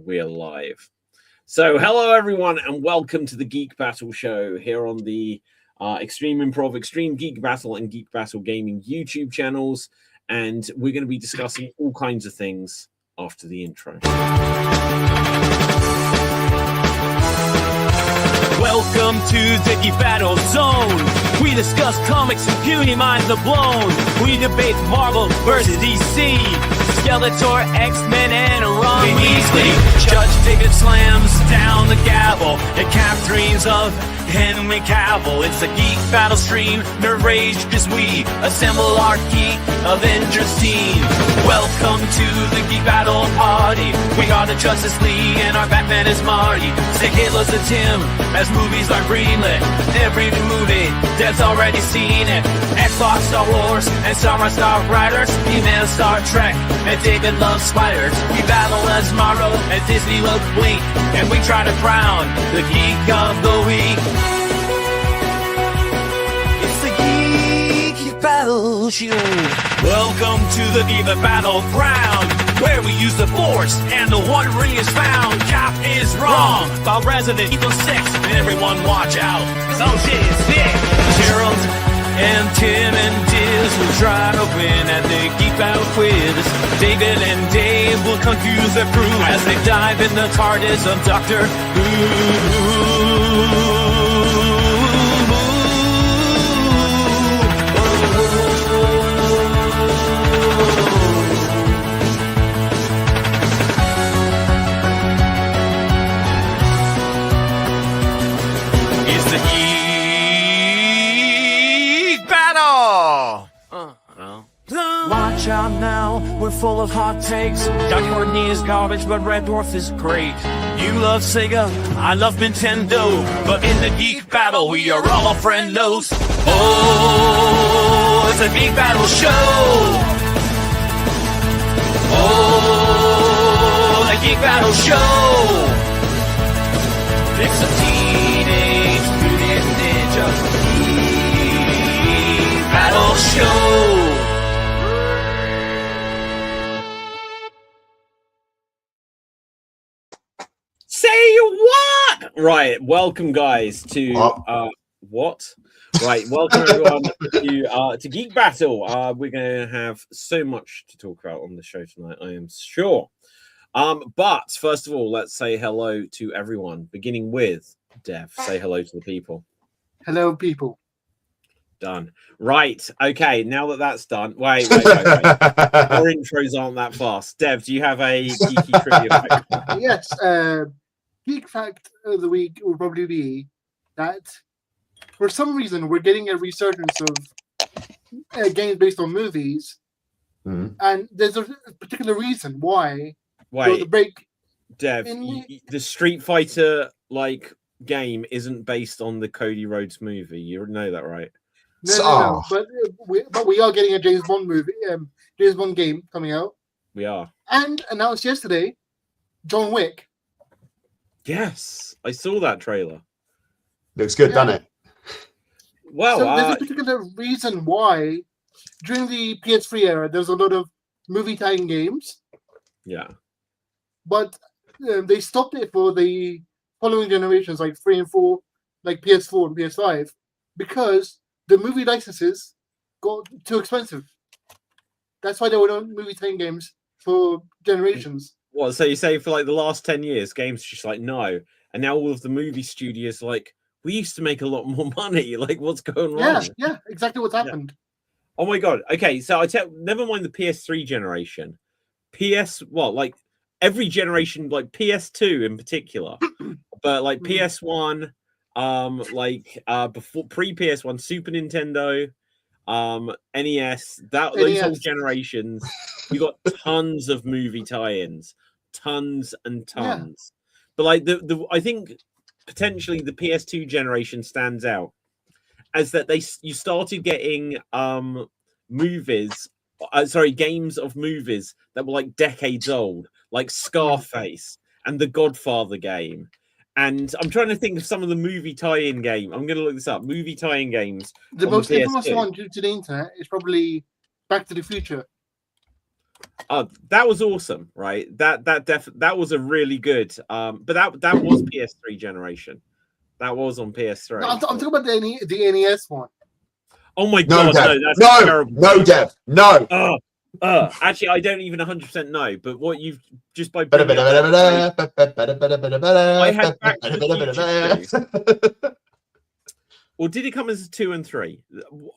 We are live. So, hello everyone, and welcome to the Geek Battle Show here on the Extreme Improv, Extreme Geek Battle, and Geek Battle Gaming YouTube channels. And we're going to be discussing all kinds of things after the intro. Welcome to the Geek Battle Zone. We discuss comics and puny minds are blown. We debate Marvel versus DC, Skeletor, X-Men, and Ron Weasley. Judge David slams down the gavel and Cap dreams of Henry Cavill. It's a Geek Battle stream, nerd rage as we assemble our Geek Avengers team. Welcome to the Geek Battle party. We are the Justice League and our Batman is Marty. Say hello to Tim as movies are greenlit. Every new movie, Dev's already seen it. Xbox, Star Wars, and Star Riders. He-Man, Star Trek, and David loves spiders. We battle as Marvel and Disney love Blink, and we try to crown the Geek of the Week. It's the Geek Battle Show. Welcome to the Geek Battleground, where we use the Force and the One Ring is found. Cap is wrong about Resident Evil 6, and everyone watch out, cause oh shit is sick. Gerald and Tim and Diz will try to win at the Geek Battle Quiz. David and Dave will confuse their crew as they dive in the TARDIS of Doctor Who. Watch out now, we're full of hot takes. Doc Courtney is garbage, but Red Dwarf is great. You love Sega, I love Nintendo, but in the Geek Battle, we are all friendos. Oh, it's a Geek Battle show. Oh, the Geek Battle show. It's a Teenage Mutant Ninja Geek Battle show. Say what? Right, welcome guys to what? Right, welcome everyone to Geek Battle. We're going to have so much to talk about on the show tonight, I am sure. But first of all, let's say hello to everyone, beginning with Dev. Say hello to the people. Hello, people. Done. Right. Okay. Now that that's done. Wait. Our intros aren't that fast. Dev, do you have a geeky trivia fact? Yes. Geek fact of the week will probably be that for some reason we're getting a resurgence of games based on movies, and there's a particular reason why. Wait. The break. Dev, the Street Fighter game isn't based on the Cody Rhodes movie. You know that, right? No. But we are getting a James Bond movie, James Bond game coming out. We are. And announced yesterday, John Wick. Yes, I saw that trailer. Looks good, doesn't it? Well, so there's a particular reason why during the PS3 era there was a lot of movie tie-in games. Yeah. But they stopped it for the following generations, like 3 and 4, like PS4 and PS5, because the movie licenses got too expensive. That's why there were no movie tie-in games for generations. What? So you say for the last 10 years, games just no, and now all of the movie studios we used to make a lot more money. What's going wrong? Yeah, exactly what's happened. Yeah. Oh my god. Okay, so never mind the PS3 generation. Every generation, PS2 in particular, but PS1, before pre-PS1, Super Nintendo, NES, those whole generations, you got tons of movie tie-ins, tons and tons. Yeah. But I think potentially the PS2 generation stands out as that you started getting games of movies that were decades old, like Scarface and the Godfather game. And I'm trying to think of some of the movie tie-in game. I'm going to look this up. Movie tie-in games. The most famous one due to the internet is probably Back to the Future. That was awesome, right? That was a really good. But that was PS3 generation. That was on PS3. No, I'm talking about the NES one. Oh my No, god, Dev. no, that's No, terrible. no, Dev. No. Actually, I don't even 100% know, but what you've just by I bringing up I had Back to the Future 2. Or did it come as 2 and 3?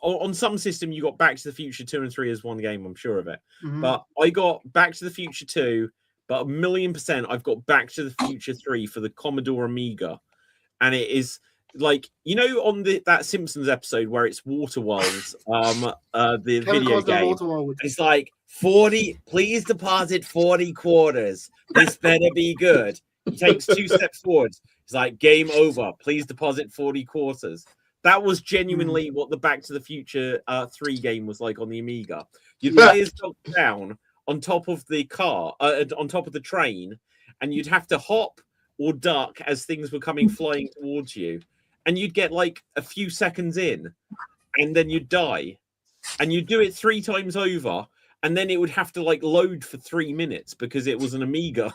On some system, you got Back to the Future 2 and 3 as one game, I'm sure of it. But I got Back to the Future 2, but 1,000,000% I've got Back to the Future 3 for the Commodore Amiga. And it is like, you know, on that Simpsons episode where it's Waterworld, the video game, it's like 40, please deposit 40 quarters. This better be good. He takes 2 steps forwards. It's like, game over. Please deposit 40 quarters. That was genuinely what the Back to the Future 3 game was like on the Amiga. You'd lay yourself down on top of the car, on top of the train, and you'd have to hop or duck as things were coming flying towards you. And you'd get like a few seconds in, and then you'd die. And you'd do it 3 times over, and then it would have to like load for 3 minutes because it was an Amiga.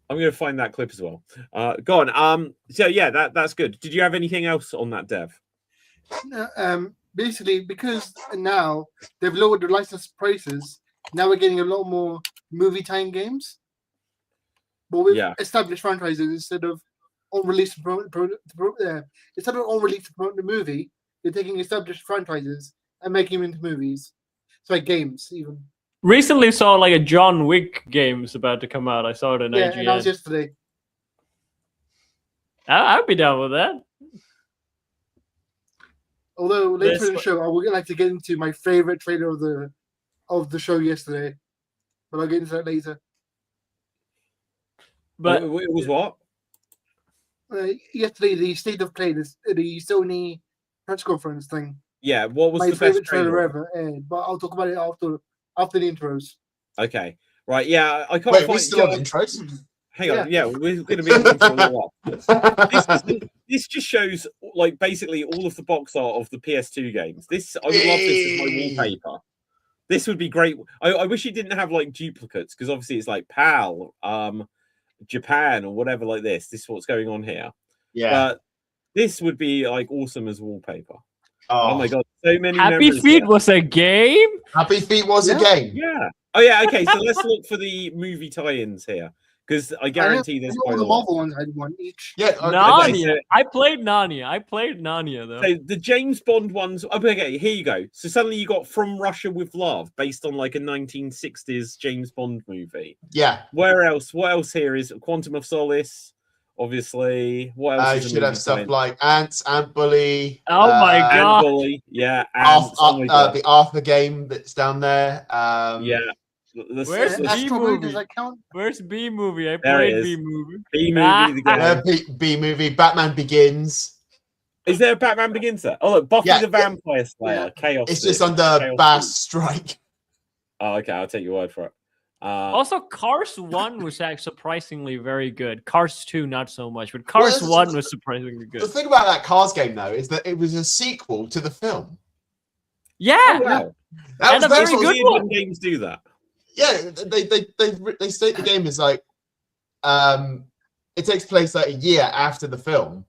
I'm going to find that clip as well. Go on. So yeah, that's good. Did you have anything else on that, Dev? Basically, because now they've lowered the license prices, now we're getting a lot more movie time games. But with established franchises instead of on release to promote the movie, they're taking established franchises and making them into movies. It's like games even. Recently saw like a John Wick game is about to come out. I saw it in IGN. Yeah, and that was yesterday. I'd be down with that. Although later in the show, I would like to get into my favorite trailer of the show yesterday, but I'll get into that later. But it was what? Yesterday, the State of Play, the Sony press conference thing. Yeah, what was my the favorite best trailer ever? But I'll talk about it after the intros. Okay, right. Yeah, I can't. Wait, we're still on intros. Hang on. Yeah, we're going to be on for a little while. This just shows like basically all of the box art of the PS2 games. I would love this as my wallpaper. This would be great. I wish it didn't have like duplicates because obviously it's like PAL, Japan or whatever like this. This is what's going on here. Yeah. But this would be like awesome as wallpaper. Oh my god, so many Happy Feet was a game? Happy Feet was a game. Yeah. Oh yeah, okay, so let's look for the movie tie-ins here. Because I guarantee there's all the Marvel ones had one each. Yeah, Narnia. Okay, so, I played Narnia though. So the James Bond ones. Okay, here you go. So suddenly you got From Russia with Love, based on like a 1960s James Bond movie. Yeah. Where else? What else here is Quantum of Solace? Obviously. What else? You should have stuff like Ants, Ant Bully. Oh my god. Bully. Yeah. The Arthur game that's down there. Yeah. Where's B movie? Where's B movie? I played B movie. B movie. B movie. Batman Begins. Is there a Batman Begins there? Oh, look, Buffy the Vampire Slayer. Chaos. It's just under Bass Strike. Oh, okay. I'll take your word for it. Also, Cars 1 was actually surprisingly very good. Cars 2, not so much, but Cars 1 was surprisingly good. The thing about that Cars game, though, is that it was a sequel to the film. Yeah, wow. And a very good one. When games do that. Yeah, they state the game is like it takes place like a year after the film.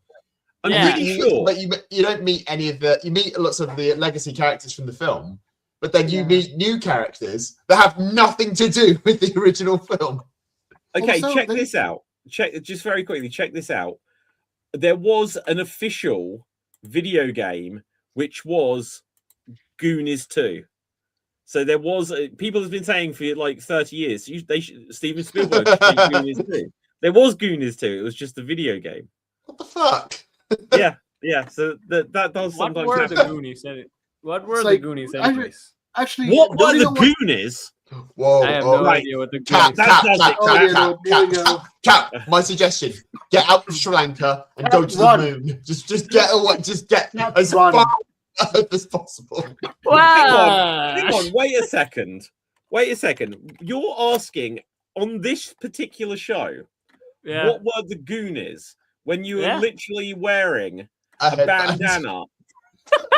I'm pretty sure, but you don't meet any of you meet lots of the legacy characters from the film, but then you meet new characters that have nothing to do with the original film. Okay, check this out. Just very quickly, check this out. There was an official video game which was Goonies 2. So there was people have been saying for like 30 years. Steven Spielberg should make Goonies 2. There was Goonies 2. It was just a video game. What the fuck? yeah. So that does sometimes happen. What were the Goonies? Actually, what were the Goonies? Whoa! I have no idea what the Goonies. Cap. My suggestion: get out of Sri Lanka and go to the moon. Just get away. Just get as far as possible. Wow. Hang on, wait a second. You're asking on this particular show, what were the Goonies when you were literally wearing a bandana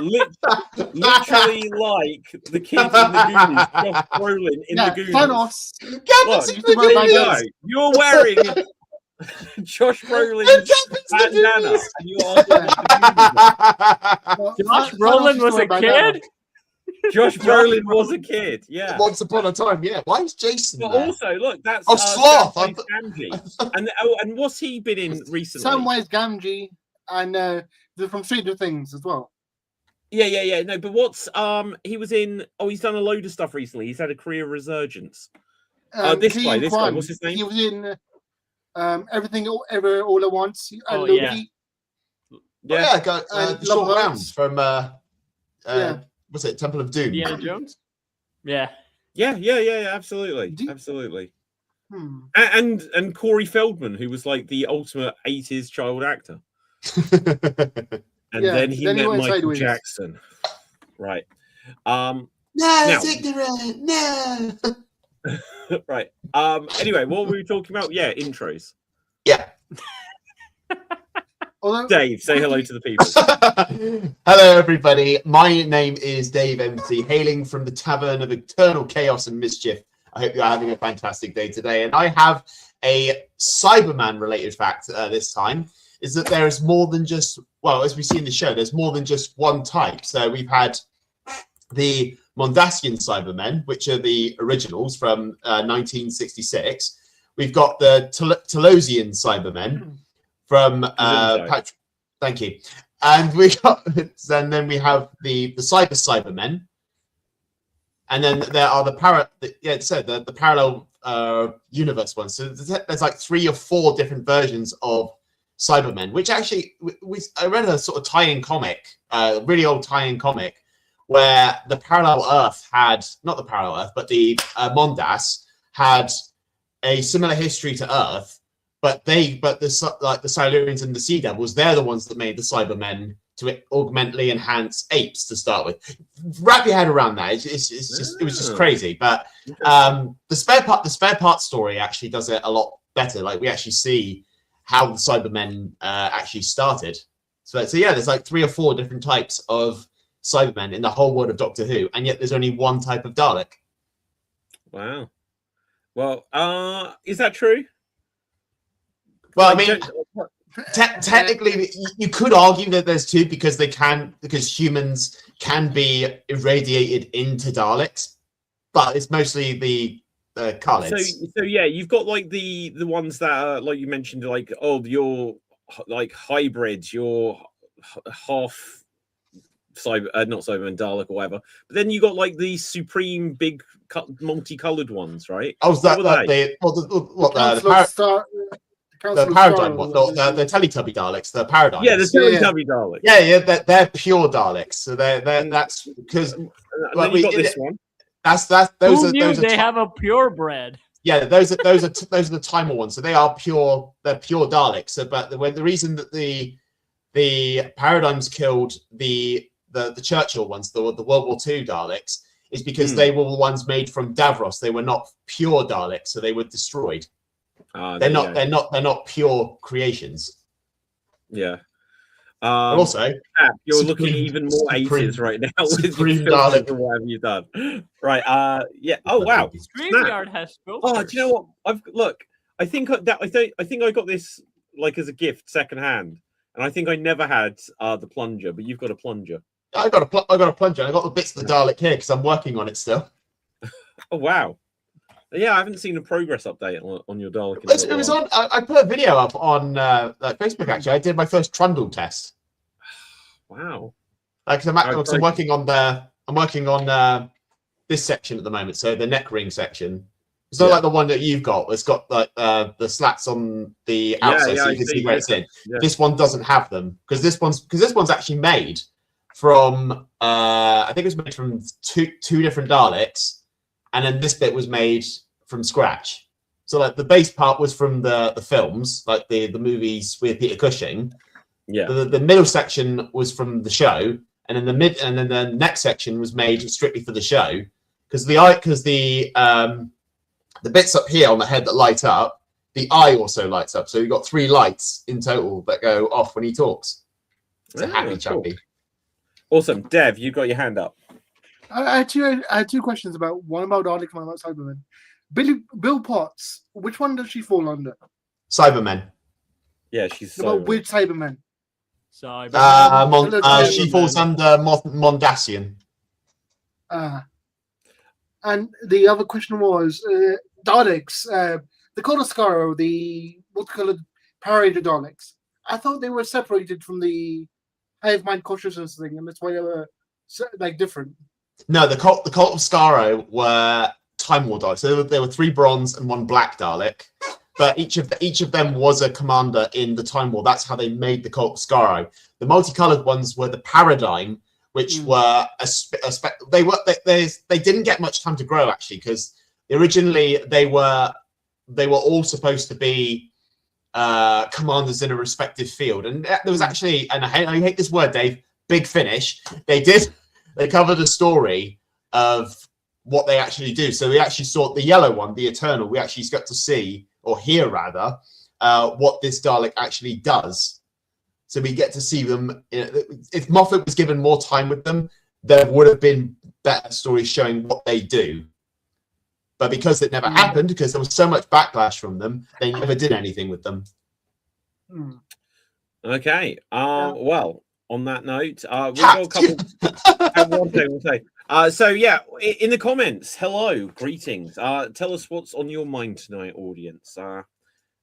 literally like the kid in the Goonies, Josh Brolin in the Goonies. Thanos. Look, there you go. You're wearing Josh Brolin's bandana, and you are Josh Brolin was a kid? Josh Brolin was a kid, yeah. Once upon a time, yeah. Why is Jason But there? also, look, that's Sloth. Gamgee. And what's he been in recently? Samwise Gamgee, and they're from Stranger Things as well. Yeah. No, but what's he was in? Oh, he's done a load of stuff recently. He's had a career resurgence. This guy. What's his name? He was in Everything Ever All at Once. And Loki. Yeah. The short rounds from what's it? Temple of Doom. Indiana Jones. Yeah. Absolutely. And Corey Feldman, who was like the ultimate 80s child actor. And then he met Michael Jackson. Right. No, it's ignorant. No. Right. Anyway, what were we talking about? Yeah, intros. Yeah. Dave, say hello to the people. Hello, everybody. My name is Dave MC, hailing from the Tavern of Eternal Chaos and Mischief. I hope you're having a fantastic day today. And I have a Cyberman-related fact this time, is that there is more than just, well, as we see in the show, there's more than just one type. So we've had the Mondasian Cybermen, which are the originals from 1966. We've got the Telosian Cybermen from thank you. And we got, and then we have the Cybermen. And then there are the parallel universe ones. So there's like 3 or 4 different versions of Cybermen, which actually I read a sort of tie-in comic, really old tie-in comic, where the parallel Earth had, not the parallel Earth, but the Mondas had a similar history to Earth, but the Silurians and the Sea Devils, they're the ones that made the Cybermen to augmently enhance apes to start with. Wrap your head around that. It was just crazy. But the spare part story actually does it a lot better. Like we actually see how the Cybermen actually started. So yeah, there's like 3 or 4 different types of Cybermen in the whole world of Doctor Who, and yet there's only one type of Dalek. Wow. Well, is that true? Well, I mean, technically, you could argue that there's 2 because humans can be irradiated into Daleks, but it's mostly the Khalids. So yeah, you've got like the ones that are, like you mentioned, like you're like hybrids, you're half cyber, not Cyberman, Dalek or whatever. But then you got like the supreme big multicolored ones, right? Oh, is that the paradigm one? The Teletubby Daleks, the paradigm. Yeah, the Teletubby Daleks. Yeah, they're pure Daleks. So that's because we got this one. They have a purebred. Yeah, those are the Timer ones. So they are pure. They're pure Daleks. So, but the reason that the paradigms killed the Churchill ones, the World War II Daleks, is because they were the ones made from Davros. They were not pure Daleks, so they were destroyed. They're not pure creations. Yeah. Also, you're looking even more 80s right now with Dalek or whatever you've done. Right. Yeah. Oh wow. StreamYard has filters. Oh, do you know what? I think I got this like as a gift secondhand, and I think I never had the plunger, but you've got a plunger. I got a plunger. I got the bits of the Dalek here because I'm working on it still. Oh wow. Yeah, I haven't seen a progress update on your Dalek. It was on. I put a video up on Facebook. Actually, I did my first Trundle test. Wow! Because I'm working on this section at the moment. So the neck ring section. It's not like the one that you've got. It's got like the slats on the outside, so you can see where it's in. Yeah. This one doesn't have them because this one's actually made from. I think it was made from two different Daleks. And then this bit was made from scratch. So like the base part was from the films, like the movies with Peter Cushing. Yeah. The middle section was from the show, and then the next section was made strictly for the show. Because the bits up here on the head that light up, the eye also lights up. So you've got 3 lights in total that go off when he talks. It's a happy chappy. Awesome. Dev, you got your hand up. I had two questions about one about Dalek, one about Cybermen. Bill Potts, which one does she fall under? Cybermen. Yeah, she's About which Cybermen? She falls under Mondasian. And the other question was Daleks, the Koloscaro, the multicolored Power Ranger Daleks. I thought they were separated from the hive mind consciousness thing, and that's why they were like different. No, the cult of Skaro were Time War Daleks. So there were 3 bronze and 1 black Dalek, but each of them was a commander in the Time War. That's how they made the cult of Skaro. The multicolored ones were the Paradigm, which were they didn't get much time to grow actually, because originally they were all supposed to be commanders in a respective field, and there was actually, and I hate this word, Dave, big finish. They covered a story of what they actually do. So we actually saw the yellow one, the Eternal. We actually got to see, or hear rather, what this Dalek actually does. So we get to see them. If Moffat was given more time with them, there would have been better stories showing what they do. But because it never happened, because there was so much backlash from them, they never did anything with them. Okay. Well, on that note, we've got a couple. One thing we'll say. So yeah, in the comments, hello, greetings. Tell us what's on your mind tonight, audience,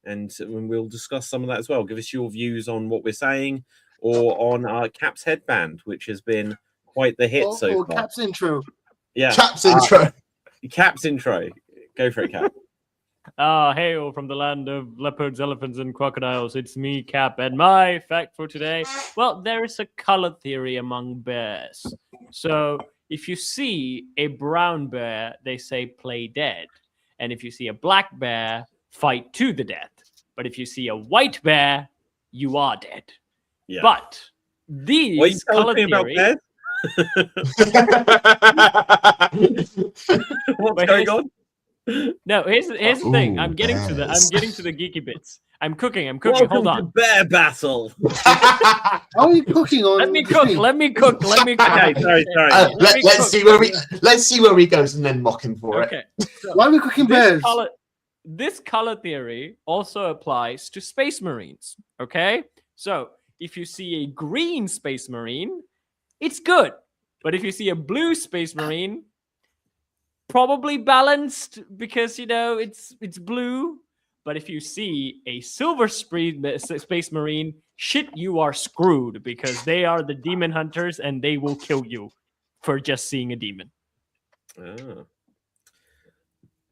and we'll discuss some of that as well. Give us your views on what we're saying, or on Cap's headband, which has been quite the hit so far. Cap's intro. Yeah, Cap's intro. Cap's intro. Go for it, Cap. Hail from the land of leopards, elephants, and crocodiles. It's me, Cap, and my fact for today. Well, there is a color theory among bears. So if you see a brown bear, they say play dead. And if you see a black bear, fight to the death. But if you see a white bear, you are dead. Yeah. But these color theory... What's going on? No, here's the thing. I'm getting to the geeky bits. I'm cooking. Welcome Hold on. to Bear Battle. How are you cooking on? Let me cook. Okay, sorry. Let's see where he goes and then mock him for it. Okay. So why are we cooking bears? This color theory also applies to Space Marines. Okay? So if you see a green Space Marine, it's good. But if you see a blue Space Marine, probably balanced because it's blue. But if you see a silver Space Marine, shit, you are screwed, because they are the demon hunters and they will kill you for just seeing a demon.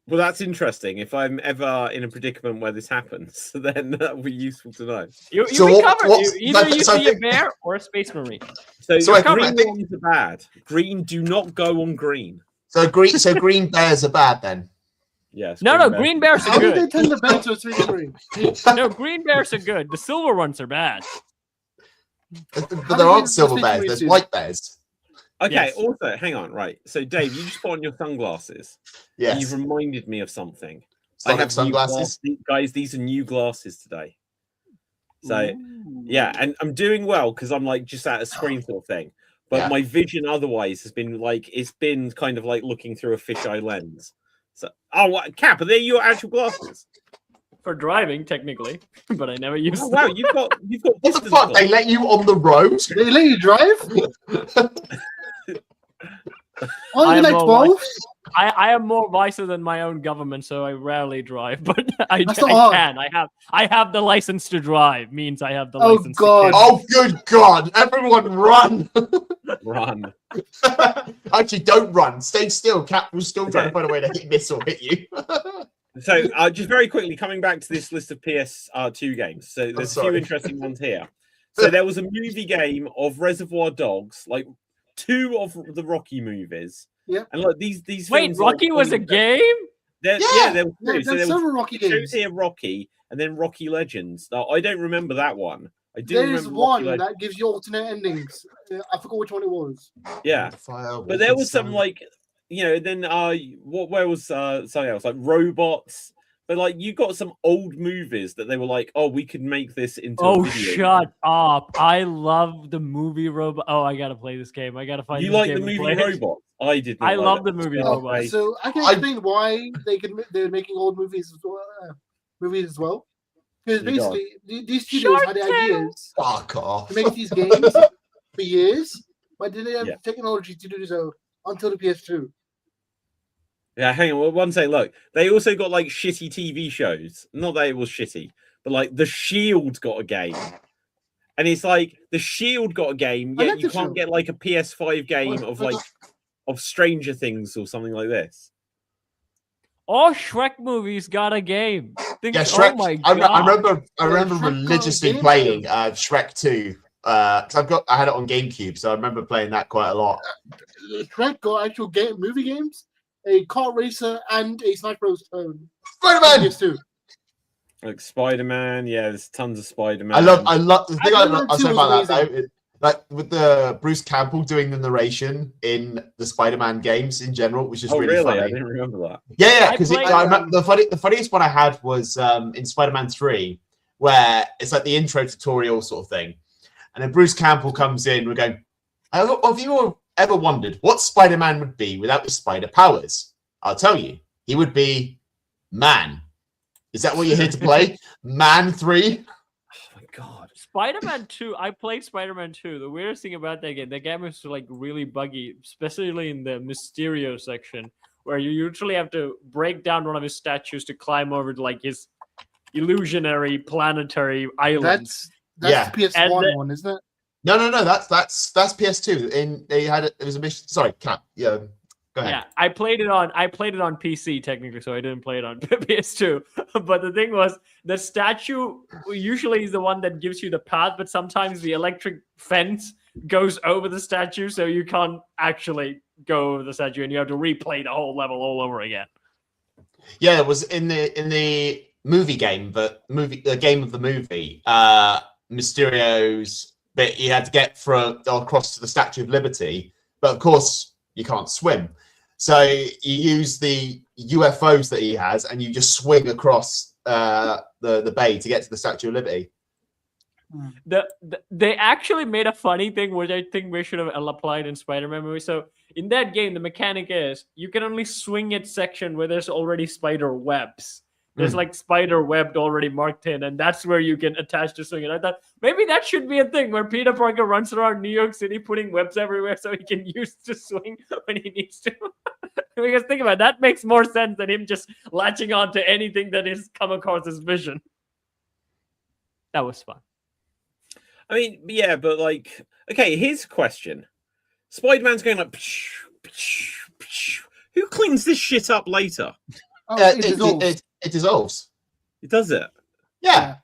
Well, that's interesting. If I'm ever in a predicament where this happens, then that would be useful to know. You'll be covered. Either you see a bear or a Space Marine. So green ones are bad. Green, do not go on green. So green bears are bad then? Yes. Green bears are How good. did they turn the bear to a Space Marine? No, green bears are good. The silver ones are bad. But there aren't silver bears. There's white bears. Okay. Yes. Also, hang on. Right. So, Dave, you just put on your sunglasses. Yes. You've reminded me of something. Sonic I have sunglasses. Guys, these are new glasses today. So, yeah, and I'm doing well because I'm like just at a screen sort of thing. But my vision otherwise has been like, it's been kind of like looking through a fisheye lens. So, Cap, are they your actual glasses? For driving, technically, but I never use them. Wow, you've got What the fuck? They let you on the road? They let you drive? I am like 12? I am more wiser than my own government, so I rarely drive. But I can. I have the license to drive. Means I have the license. God! Oh good God! Everyone run! Run! Actually, don't run. Stay still. Cap will still try to find a way to hit you. So, just very quickly, coming back to this list of PS2 games. So, there's a few interesting ones here. So, there was a movie game of Reservoir Dogs, like 2 of the Rocky movies. Yeah. And like these Wait, films, Rocky was a game? There was 2. So there was Rocky games. shows here Rocky and then Rocky Legends. Now, I don't remember that one. I do There is remember one Rocky that gives you alternate endings. I forgot which one it was. Yeah. But there was some like, then where was something else like robots? But like, you got some old movies that they were like, "Oh, we could make this into." Oh, a video shut up! I love the movie Robot. Oh, I gotta play this game. I gotta find. You this like game the and movie play it. Robot? I did. Not I like love that. the movie Oh, Robot. So I can explain why they're making old movies as well. Because You go on. basically, these studios Shark had the Tale. ideas Fuck off. to make these games for years, but they didn't have Yeah. technology to do so until the PS2. Yeah, hang on. One second. Look, they also got like shitty TV shows. Not that it was shitty, but like The Shield got a game, and it's like The Shield got a game, I yet like you The can't Shield. get like a PS5 game of like of Stranger Things or something like this. All Shrek movies got a game. Yeah, Shrek. Oh my I god! remember Shrek got a religiously game playing too. Shrek 2 because I had it on GameCube, so I remember playing that quite a lot. Shrek got actual movie games, a car racer, and a Sniper Bros. Phone. Spider-Man. PS2. Like Spider-Man, yeah, there's tons of Spider-Man. I love the thing Spider-Man I'll 2 say was about that amazing. though. Like with the Bruce Campbell doing the narration in the Spider-Man games in general, which is Oh, really really? funny. I didn't remember that. Yeah, I because played, I remember the funniest one I had was in Spider-Man 3, where it's like the intro tutorial sort of thing, and then Bruce Campbell comes in. We're going, have you ever wondered what Spider-Man would be without the spider powers? I'll tell you, he would be man. Is that what you're here to play? Man 3? Oh my god. Spider-Man 2. I played Spider-Man 2. The weirdest thing about that game is like really buggy, especially in the Mysterio section, where you usually have to break down one of his statues to climb over to like his illusionary planetary islands. That's Yeah. the PS1 And one, isn't it? No. That's PS2. It was a mission. Sorry, Cap. Yeah, go ahead. Yeah, I played it on PC technically, so I didn't play it on PS2. But the thing was, the statue usually is the one that gives you the path, but sometimes the electric fence goes over the statue, so you can't actually go over the statue, and you have to replay the whole level all over again. Yeah, it was in the movie game, but the game of the movie, Mysterio's bit. You had to get across to the Statue of Liberty, but of course you can't swim. So you use the UFOs that he has, and you just swing across the bay to get to the Statue of Liberty. They actually made a funny thing, which I think we should have applied in Spider-Man movie. So in that game, the mechanic is you can only swing at section where there's already spider webs. There's like spider webbed already marked in, and that's where you can attach to swing. And I thought maybe that should be a thing where Peter Parker runs around New York City putting webs everywhere so he can use to swing when he needs to. Because think about it, that makes more sense than him just latching on to anything that has come across his vision. That was fun. I mean, yeah, but like, okay, here's a question. Spider-Man's going like, psh, psh, psh. Who cleans this shit up later? Oh, It dissolves. It does it. Yeah.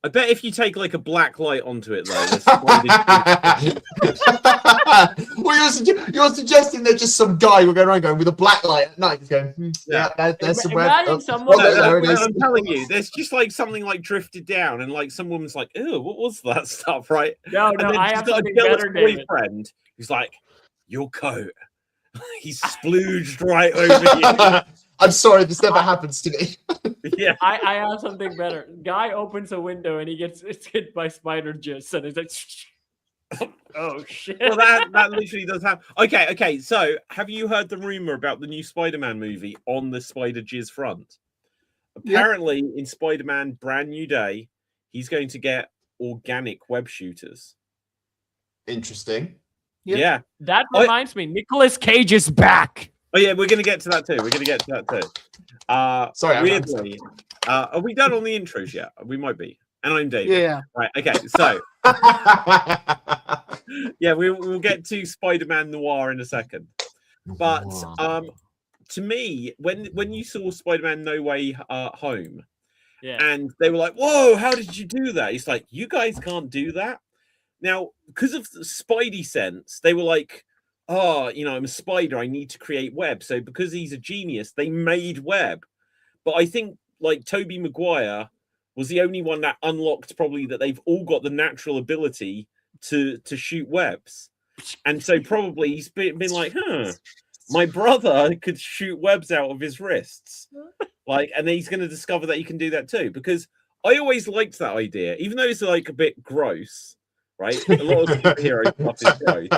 I bet if you take like a black light onto it, though. You're suggesting there's just some guy we're going around going with a black light at night, just going, there's some Imagine someone- there it is. I'm telling you, there's just like something like drifted down, and like some woman's like, "Ew, what was that stuff?" Right? No, And then I she's have got a something jealous better, David. boyfriend who's like, "Your coat." He's splooged right over you. I'm sorry, this never happens to me. Yeah. I have something better. Guy opens a window and he gets hit by spider jizz, and it's like, oh shit. Well, that literally does happen. Okay. So, have you heard the rumor about the new Spider-Man movie on the Spider Jizz front? Apparently, in Spider-Man Brand New Day, he's going to get organic web shooters. Interesting. Yep. Yeah. That reminds me, Nicolas Cage is back. Oh yeah, we're gonna get to that too. Sorry, weirdly, are we done on the intros yet? We might be. And I'm David. Yeah. Right. Okay. So yeah, we'll get to Spider-Man Noir in a second. But to me, when you saw Spider-Man No Way Home, and they were like, "Whoa, how did you do that?" It's like, you guys can't do that. Now, because of the Spidey sense, they were like, "Oh, I'm a spider. I need to create web." So because he's a genius, they made web. But I think like Tobey Maguire was the only one that unlocked probably that they've all got the natural ability to shoot webs. And so probably he's been like, My brother could shoot webs out of his wrists, like, and then he's going to discover that he can do that too. Because I always liked that idea, even though it's like a bit gross, right? A lot of superhero stuff is gross.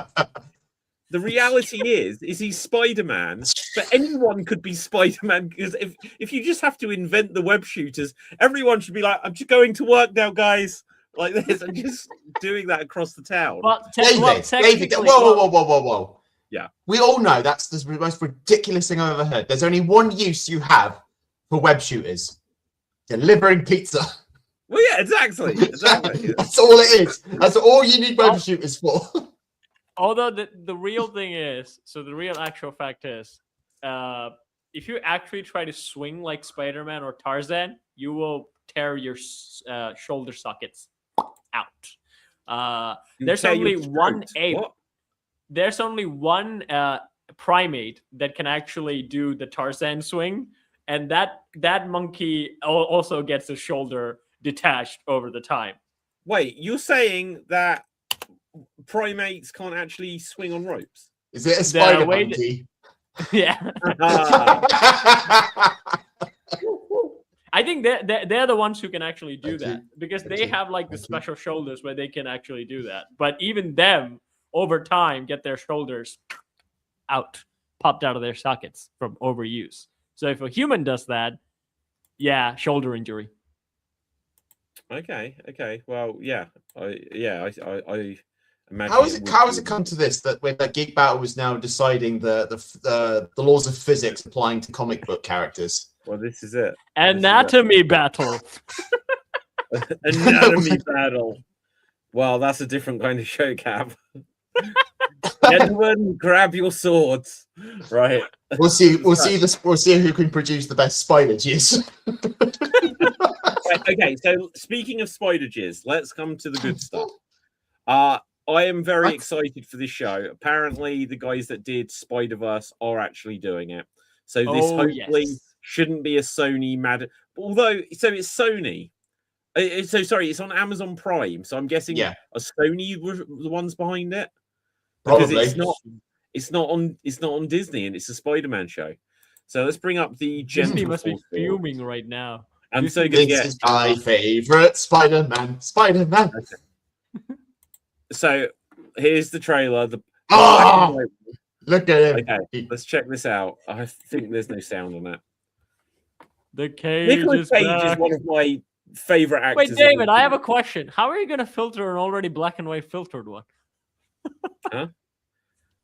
The reality is he's Spider-Man, but anyone could be Spider-Man, because if you just have to invent the web shooters, everyone should be like, I'm just going to work now, guys, like this, and just doing that across the town. But David, whoa. Yeah. We all know that's the most ridiculous thing I've ever heard. There's only one use you have for web shooters. Delivering pizza. Well, yeah, exactly. That's all it is. That's all you need web shooters for. Although the real thing is, so the real actual fact is, if you actually try to swing like Spider-Man or Tarzan, you will tear your shoulder sockets out. There's only one ape. What? There's only one primate that can actually do the Tarzan swing, and that monkey also gets a shoulder detached over the time. Wait, you're saying that primates can't actually swing on ropes? Is it a spider monkey? Yeah. I think they're the ones who can actually do that, because they have like the special shoulders where they can actually do that. But even them, over time, get their shoulders popped out of their sockets from overuse. So if a human does that, yeah, shoulder injury. Okay. Well, yeah. I imagine. How has it come to this, that when the Geek Battle was now deciding the laws of physics applying to comic book characters? Well, this is it. Anatomy battle. Anatomy battle. Well, that's a different kind of show, Cap. Gentlemen, grab your swords. Right. We'll see who can produce the best spider jizz. Okay, so speaking of spider jizz, let's come to the good stuff. I am very excited for this show. Apparently, the guys that did Spider-Verse are actually doing it. So this hopefully shouldn't be a Sony mad. Although, so it's Sony. So sorry, it's on Amazon Prime. So I'm guessing are Sony the ones behind it? Because it's not on Disney, and it's a Spider-Man show. So let's bring up the Disney must be fuming right now. I'm so gonna get is my favorite Spider-Man. Okay. So here's the trailer. Look at it. Okay, let's check this out. I think there's no sound on it. The Cage Nicolas Cage is one of my favorite actors. Wait, David, I have a question. How are you going to filter an already black and white filtered one? Huh?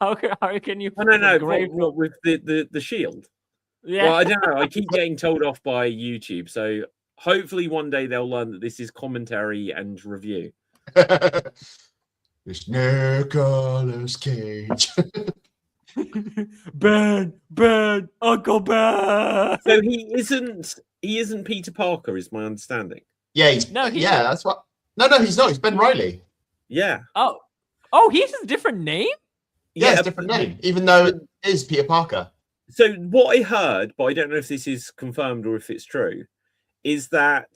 How can you? No. With the shield. Yeah. Well, I don't know. I keep getting told off by YouTube, so hopefully one day they'll learn that this is commentary and review. It's Nicolas Cage. Ben, Uncle Ben. So he isn't Peter Parker, is my understanding. Yeah, that's what. No, he's not. He's Ben Reilly. Yeah. Oh, he's a different name? Yeah, it's a different name, even though it is Peter Parker. So what I heard, but I don't know if this is confirmed or if it's true, is that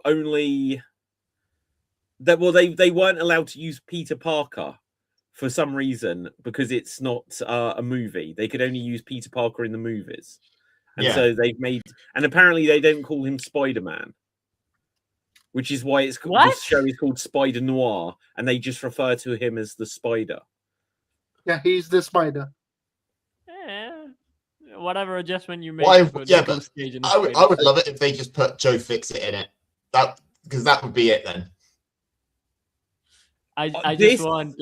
only that they weren't allowed to use Peter Parker for some reason, because it's not a movie. They could only use Peter Parker in the movies. And so they've made, and apparently they don't call him Spider-Man, which is why this show is called Spider Noir, and they just refer to him as the Spider. Yeah, he's the Spider. Whatever adjustment you make. I would love it if they just put Joe Fixit in it. Because that would be it then. I just want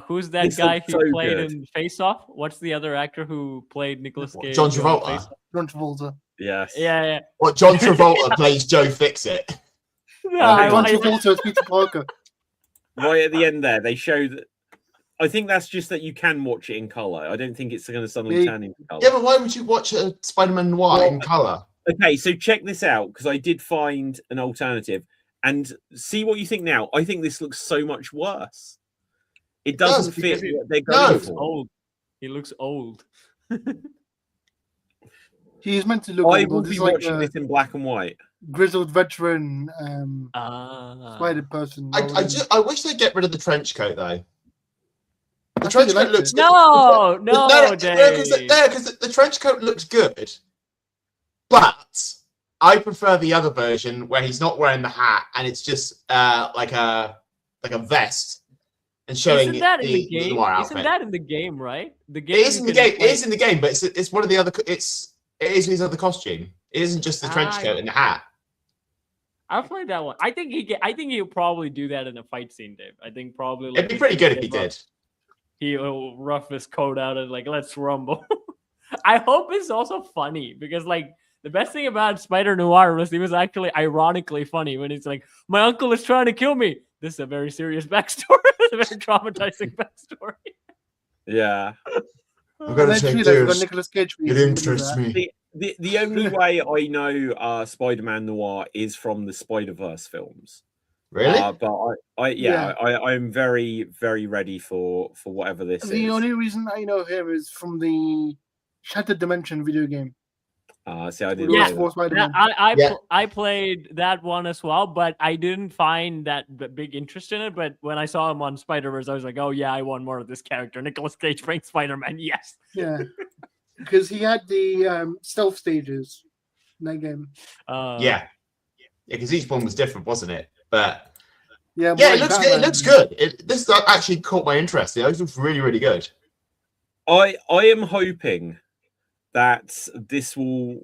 who's that guy who played in Face Off? What's the other actor who played Nicolas Cage? John Travolta. John Travolta. Yes. Yeah. What, John Travolta plays Joe Fixit? John Travolta is Peter Parker. Right at the end there, they show that. I think that's just that you can watch it in color. I don't think it's going to suddenly turn into color. Yeah, but why would you watch a Spider-Man Noir in color? Okay, so check this out, because I did find an alternative, and see what you think now. I think this looks so much worse. It doesn't fit what they're going for. Old. He looks old. He's meant to look. I will be watching this in black and white. Grizzled veteran Spider person. I wish they'd get rid of the trench coat though. The trench coat looks good. No, because Dave. the trench coat looks good, but I prefer the other version where he's not wearing the hat and it's just like a vest and showing Isn't that in the the game? noir Isn't outfit. that in the game, right? The game It is in the game. play- It is in the game, but it's one of the other. It is his other costume. It isn't just the trench coat and the hat. I played that one. I think he'll probably do that in a fight scene, Dave. I think probably like It'd be pretty good if he did. He'll rough his coat out and like let's rumble. I hope it's also funny because like the best thing about Spider Noir was he was actually ironically funny when he's like, "My uncle is trying to kill me." This is a very serious backstory. It's a very traumatizing backstory. Yeah. I'm gonna Eventually, take they've got this. Nicolas Cage. It interests me. The only way I know Spider-Man Noir is from the Spider-Verse films. Really? But I'm very, very ready for whatever this is. The only reason I know him is from the Shattered Dimension video game. See, I didn't Yeah. know that. Spider-Man. I played that one as well, but I didn't find that big interest in it. But when I saw him on Spider-Verse, I was like, oh yeah, I want more of this character. Nicolas Cage playing Spider-Man, yes. Yeah, because he had the stealth stages in that game. Yeah, because each one was different, wasn't it? But Yeah, yeah, like it looks good. This actually caught my interest. It looks really, really good. I am hoping that this will,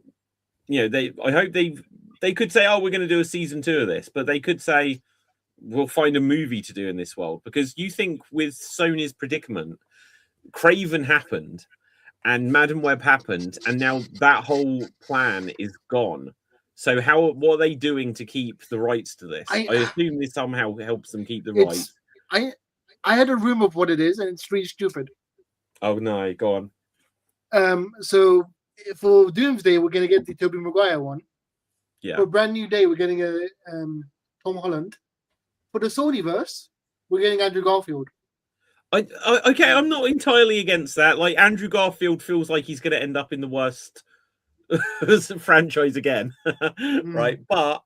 I hope they could say, oh, we're going to do a season 2 of this, but they could say we'll find a movie to do in this world, because you think with Sony's predicament, Craven happened and Madam Web happened, and now that whole plan is gone. So what are they doing to keep the rights to this? I assume this somehow helps them keep the rights. I had a room of what it is, and it's really stupid. Oh no, go on. So for Doomsday, we're going to get the Tobey Maguire one. Yeah. For Brand New Day, we're getting a Tom Holland. For the Sonyverse, we're getting Andrew Garfield. Okay, I'm not entirely against that. Like, Andrew Garfield feels like he's going to end up in the worst franchise again, right? But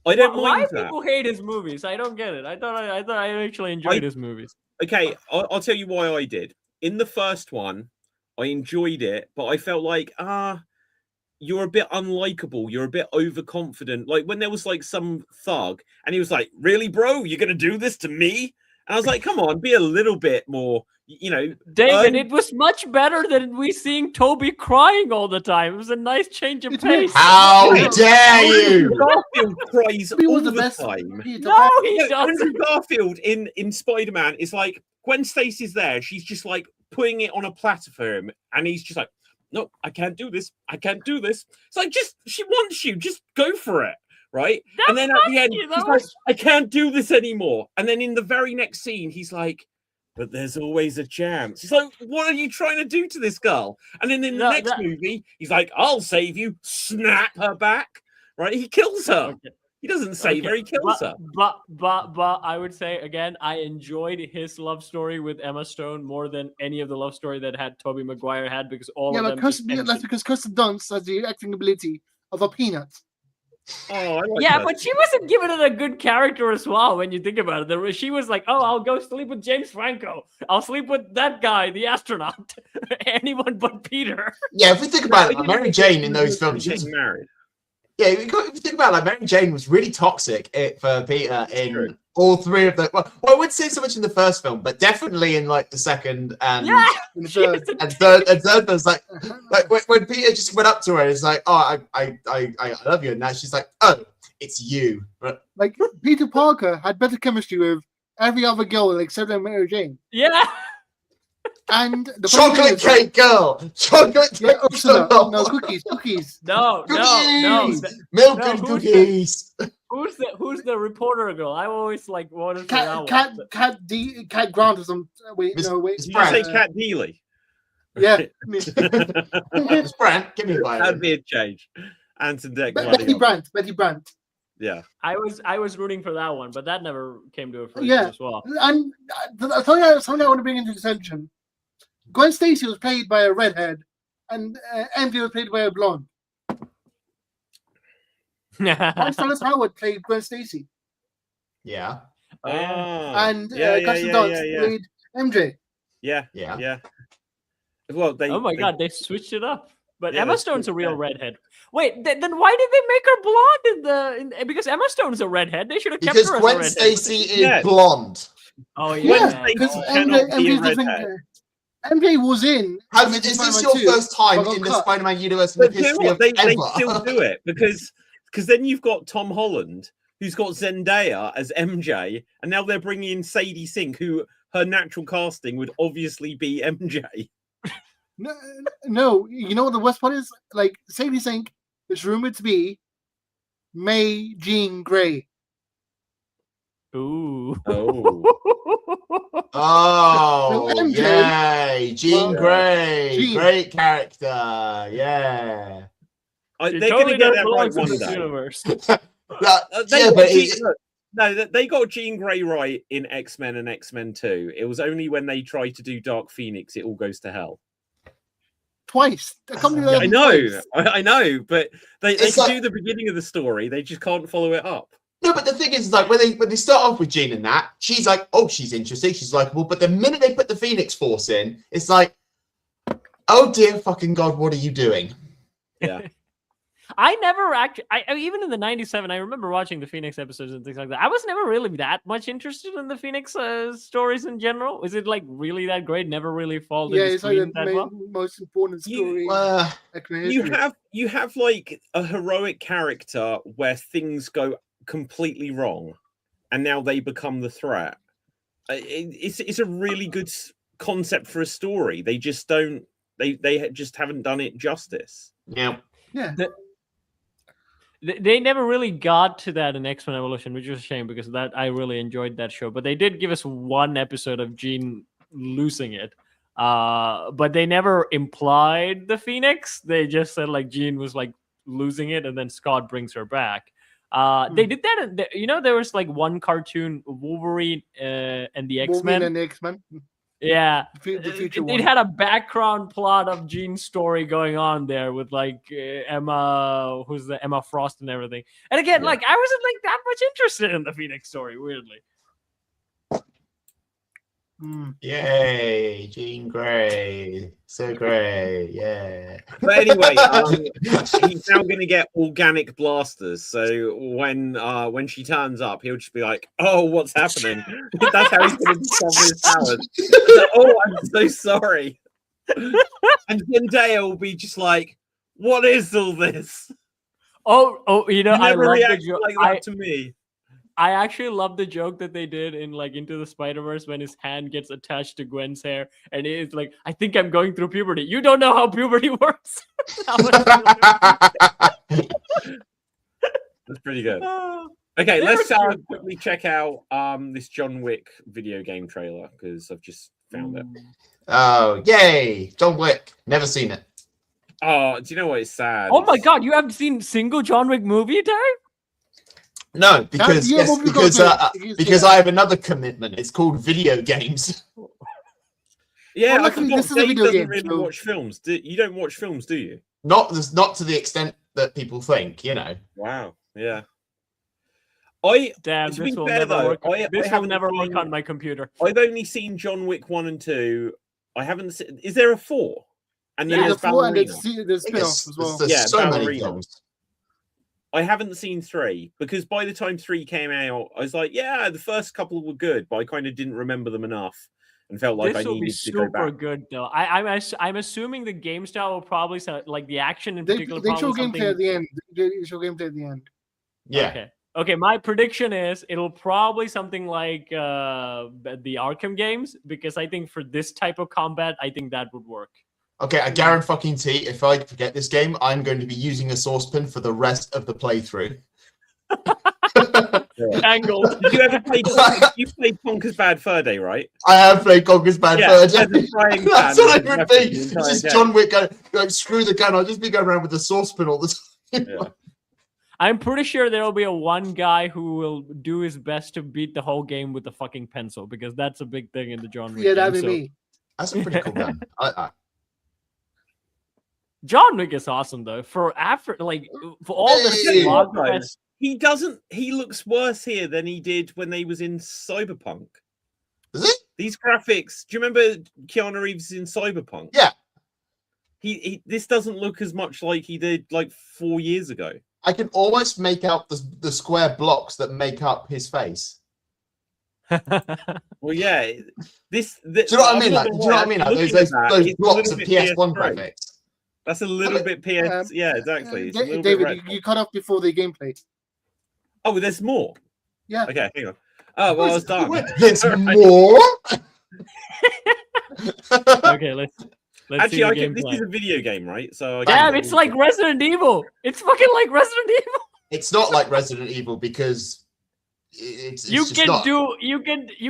I don't mind that. Why people hate his movies? I don't get it. I thought I actually enjoyed his movies. Okay, I'll tell you why I did. In the first one, I enjoyed it, but I felt like, you're a bit unlikable. You're a bit overconfident. Like when there was like some thug and he was like, really, bro, you're going to do this to me? And I was like, come on, be a little bit more, David, it was much better than we seeing Toby crying all the time. It was a nice change of pace. How dare you? Garfield cries all the time. No, he doesn't. Andrew Garfield in Spider-Man is like, Gwen Stacy's there. She's just like putting it on a platter for him. And he's just like, no, I can't do this. I can't do this. It's like, she wants you. Just go for it. Right? And then at the end, he's like, I can't do this anymore. And then in the very next scene, he's like, but there's always a chance. He's like, what are you trying to do to this girl? And then in the next movie, he's like, I'll save you. Snap her back. Right? He kills her. Okay. He doesn't save her, he kills her. But I would say, again, I enjoyed his love story with Emma Stone more than any of the love story that had Tobey Maguire had, because all of them... that's because Kirsten Dunst has the acting ability of a peanut. Oh, but she wasn't given it a good character as well. When you think about it, she was like, "Oh, I'll go sleep with James Franco. I'll sleep with that guy, the astronaut. Anyone but Peter." Yeah, if we think about it, like Mary Jane in those films, she was married. Yeah, if you think about it, like Mary Jane was really toxic for Peter in all three of the. Well, I wouldn't say so much in the first film, but definitely in like the second and third. There's like when Peter just went up to her, it's like, oh, I love you, and now she's like, oh, it's you. Like Peter Parker had better chemistry with every other girl except Mary Jane. Yeah. And the chocolate cake girl, chocolate cake girl. No cookies. No. Milk and cookies. Who's the reporter girl? I always like wanted Cat Grant or some. Wait. Did you say Cat Dealey? Yeah. Miss Brandt, give me a That'd be a change. Anton Deck. Betty Brandt. Yeah. I was rooting for that one, but that never came to a fruition as well. And something I want to bring into attention. Gwen Stacy was played by a redhead, and MJ was played by a blonde. Bryce Howard played Gwen Stacy. Yeah. And Kirsten Dunst played MJ. Yeah. Well, Oh my god, they switched it up. But Yeah, Emma they Stone's a switched real it. redhead. Wait, then why did they make her blonde because Emma Stone's a redhead? They should have kept Because her as a Gwen redhead. Stacy is Yeah. blonde. Oh Yeah, yeah. because Oh. cannot be a MJ the thing. redhead. MJ was in. Is Amazing this Spider-Man your 2, first time but got in the cut. Spider-Man universe in the But you know history what? of They ever? still do it because then you've got Tom Holland, who's got Zendaya as MJ, and now they're bringing in Sadie Sink, who her natural casting would obviously be MJ. No, you know what the worst part is? Like Sadie Sink is rumored to be May Jean Grey. Ooh. Oh. Oh, So MJ yay! Jean well, Grey, Jean. great character. Yeah. She They're totally going to get don't that belong right to one this day. universe. They got Jean Grey right in X-Men and X-Men 2. It was only when they tried to do Dark Phoenix it all goes to hell. Twice. I can't believe that I know, twice. I know, but they It's can like- do the beginning of the story. They just can't follow it up. No, but the thing is, like, when they start off with Jean and that, she's like, oh, she's interesting, she's likable. But the minute they put the Phoenix Force in, it's like, oh dear fucking god, what are you doing? Yeah. I never actually, even in the 97, I remember watching the Phoenix episodes and things like that. I was never really that much interested in the Phoenix stories in general. Is it like really that great? Never really followed Yeah, the it's like the screen that well? most important story. in history. You have like a heroic character where things go completely wrong, and now they become the threat. It's a really good concept for a story. They just don't. They just haven't done it justice. Yeah. Yeah. They never really got to that in X-Men Evolution, which was a shame because that I really enjoyed that show. But they did give us one episode of Jean losing it. But they never implied the Phoenix. They just said like Jean was like losing it, and then Scott brings her back. They did that. There was like one cartoon, Wolverine and the X-Men. Wolverine and the X-Men. Yeah, The future it had a background plot of Jean's story going on there with like Emma, who's the Emma Frost and everything. And again, like I wasn't like that much interested in the Phoenix story, weirdly. Yay, Jean Grey, so great, yeah. But anyway, he's now going to get organic blasters. So when she turns up, he'll just be like, "Oh, what's happening?" That's how he's going to discover his powers. Like, oh, I'm so sorry. And Zendaya will be just like, "What is all this?" Oh, You I never love the react joke. like that to me. I actually love the joke that they did in like Into the Spider-Verse when his hand gets attached to Gwen's hair, and it's like, "I think I'm going through puberty." You don't know how puberty works. That's pretty good. Okay, let's quickly check out this John Wick video game trailer because I've just found it. Oh, yay! John Wick. Never seen it. Oh, do you know what? It's sad. Oh my god, you haven't seen single John Wick movie, Dave? No, because Yeah, because I have another commitment. It's called video games. Yeah, Well, I luckily, forgot this is a Dave video doesn't game, really so- watch films. You don't watch films, do you? Not to the extent that people think, you know. Wow. Yeah. To Damn, be this will fair, never though, work. I This will haven't never seen- work on my computer. I've only seen John Wick 1 and 2. I haven't seen. Is there a 4? And then There's there's a 4 and Ballerina. there's spin-off as well. There's Yeah, so many Ballerina. films. I haven't seen 3 because by the time 3 came out, I was like, yeah, the first couple were good, but I kind of didn't remember them enough and felt like This I will be needed to go super back. good, though. I'm assuming the game style will probably sound like the action in They particular. show probably gameplay at the end. They show gameplay at the end. Yeah. Okay. My prediction is it'll probably something like the Arkham games because I think for this type of combat, I think that would work. Okay, I guarantee if I forget this game, I'm going to be using a saucepan for the rest of the playthrough. Angled. Did you ever play? You played Conker's Bad Fur Day, right? I have played Conker's Bad Fur Day. there's a frying That's pan what it with would be. weapons the It's entire just game. John Wick going, like, screw the gun. I'll just be going around with a saucepan all the time. Yeah. I'm pretty sure there will be a one guy who will do his best to beat the whole game with a fucking pencil because that's a big thing in the John Wick. Yeah, that'd be game, so- me. That's a pretty cool gun. John Wick is awesome though. For all the Hey. slog fest- He doesn't. He looks worse here than he did when they was in Cyberpunk. Is it? These graphics. Do you remember Keanu Reeves in Cyberpunk? Yeah. This doesn't look as much like he did like 4 years ago. I can almost make out the square blocks that make up his face. Well, yeah. Do you know what I mean? Like, do you know what I mean? Like, those blocks of PS1 graphics. That's a little bit PS. Yeah, exactly. It's a little David, bit you cut off before the gameplay. Oh, there's more. Yeah. Okay, hang on. Oh, well, I was done. There's more. Okay, let's Actually, see this is a video game, right? So damn, it's like Resident Evil. It's fucking like Resident Evil. It's not like Resident Evil because it's You just can not. you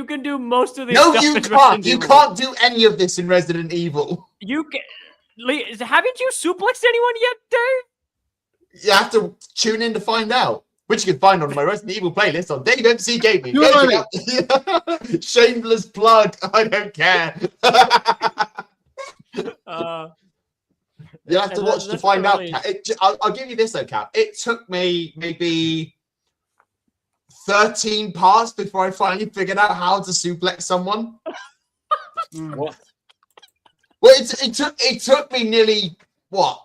can do most of the No, stuff you in can't. Resident You Evil. can't do any of this in Resident Evil. You can. Haven't you suplexed anyone yet, Dave? You have to tune in to find out, which you can find on my Resident Evil playlist on Dave MC Gaming. You're Go check out- Shameless plug. I don't care. You have to and watch to that's find out. really- Kat. I'll give you this though, Cap. It took me maybe 13 parts before I finally figured out how to suplex someone. What? Well, it took me nearly what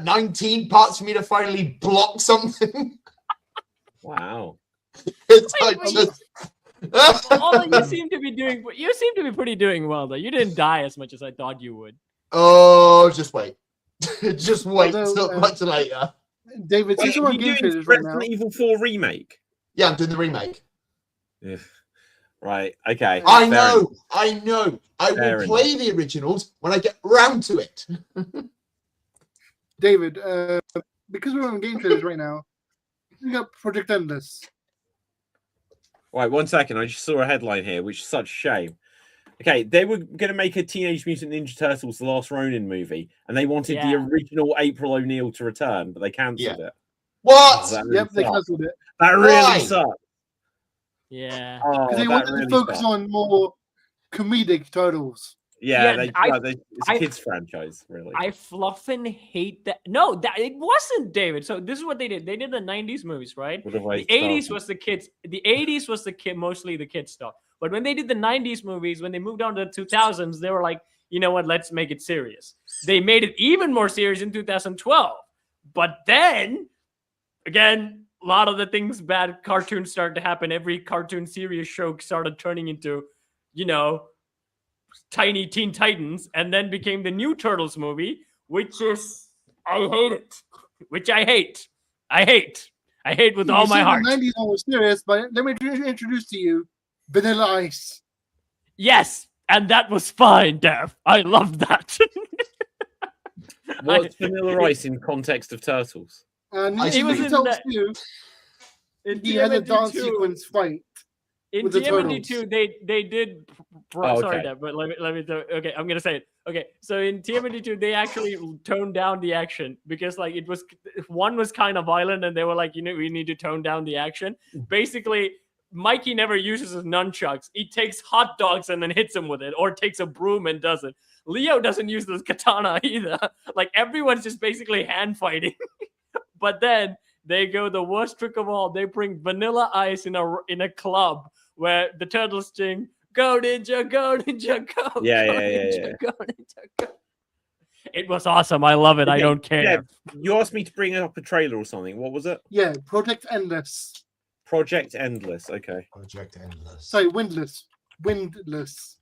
19 parts for me to finally block something. Wow. It's Wait, like wait, just- Although you seem to be pretty doing well though. You didn't die as much as I thought you would. Oh, just wait. Just wait. Although, It's not much later. David, Wait, since are we're on you game doing trailers right now, Resident Evil 4 remake? Yeah, I'm doing the remake. Yeah. Right. Okay. I fair know. I know. I Fair will play the originals when I get round to it. David, because we're on game trailers right now, we got Project Endless. Right, 1 second. I just saw a headline here, which is such a shame. Okay, they were going to make a Teenage Mutant Ninja Turtles: The Last Ronin movie, and they wanted the Yeah. original April O'Neil to return, but they cancelled it. What? That really Yep, they sucked. cancelled it That Why? really sucked. Yeah. Oh, because they that wanted really to focus sucked. on more comedic turtles. Yeah, Yeah, it's a I- kids franchise, really. I fluffin' hate that. No, that it wasn't, David. So this is what they did. They did the '90s movies, right? What have I The '80s started? was the kids. The '80s was the kid, mostly the kids stuff. But when they did the '90s movies, when they moved on to the 2000s, they were like, you know what? Let's make it serious. They made it even more serious in 2012. But then, again, a lot of the things bad cartoons started to happen. Every cartoon serious show started turning into, you know, Tiny Teen Titans, and then became the new Turtles movie, which is I hate it. Which I hate. I hate with all my heart. The 90s one was serious, but let me introduce to you Vanilla Ice. Yes, and that was fine, Dev. I love that. What's Vanilla Ice in context of Turtles? And He in was in Turtles that- 2, In he had a dance TMNT2 sequence fight. in with the TMNT2, they did. Oh, Sorry, okay. Dev, but let me. Okay, I'm gonna say it. Okay, so in TMNT2, they actually toned down the action because like it was one was kind of violent, and they were like, you know, we need to tone down the action. Basically, Mikey never uses his nunchucks. He takes hot dogs and then hits him with it, or takes a broom and does it. Leo doesn't use this katana either. Like everyone's just basically hand fighting. But then they go the worst trick of all. They bring Vanilla Ice in a club where the turtles sing "Go Ninja, Go Ninja, Go." Yeah, go yeah, yeah, ninja, yeah. Go Ninja, Go. It was awesome. I love it. I Okay, don't care. yeah. You asked me to bring up a trailer or something. What was it? Yeah, Project Endless. Project Endless. Okay. Project Endless. Sorry, Windless. Windless.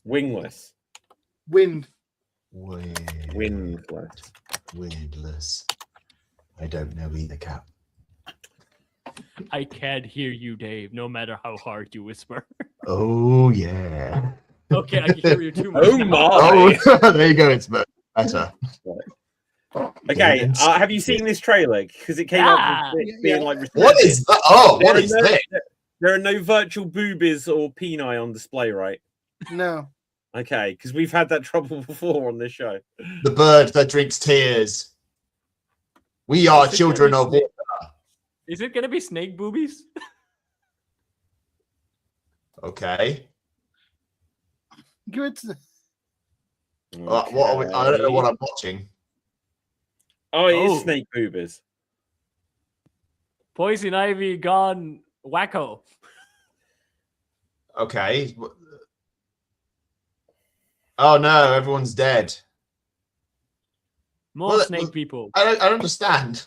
Wingless. Wind. Windless. Windless. I don't know either, Cap. I can't hear you, Dave, no matter how hard you whisper. Oh yeah. Okay, I can hear you too much. Oh now. my! Oh, there you go. It's better. Okay, have you seen this trailer? Because it came up with it being like. What is that? Oh, what There is are no- this? There are no virtual boobies or peni on display, right? No. Okay, because we've had that trouble before on this show. The bird that drinks tears. We are Is it children gonna of be water. Is it gonna be snake boobies? Okay. Give it to What are we, I don't know what I'm watching. Oh, it is Oh. snake boobies. Poison Ivy gone wacko. Okay. Oh no, everyone's dead. More snake people. I don't understand.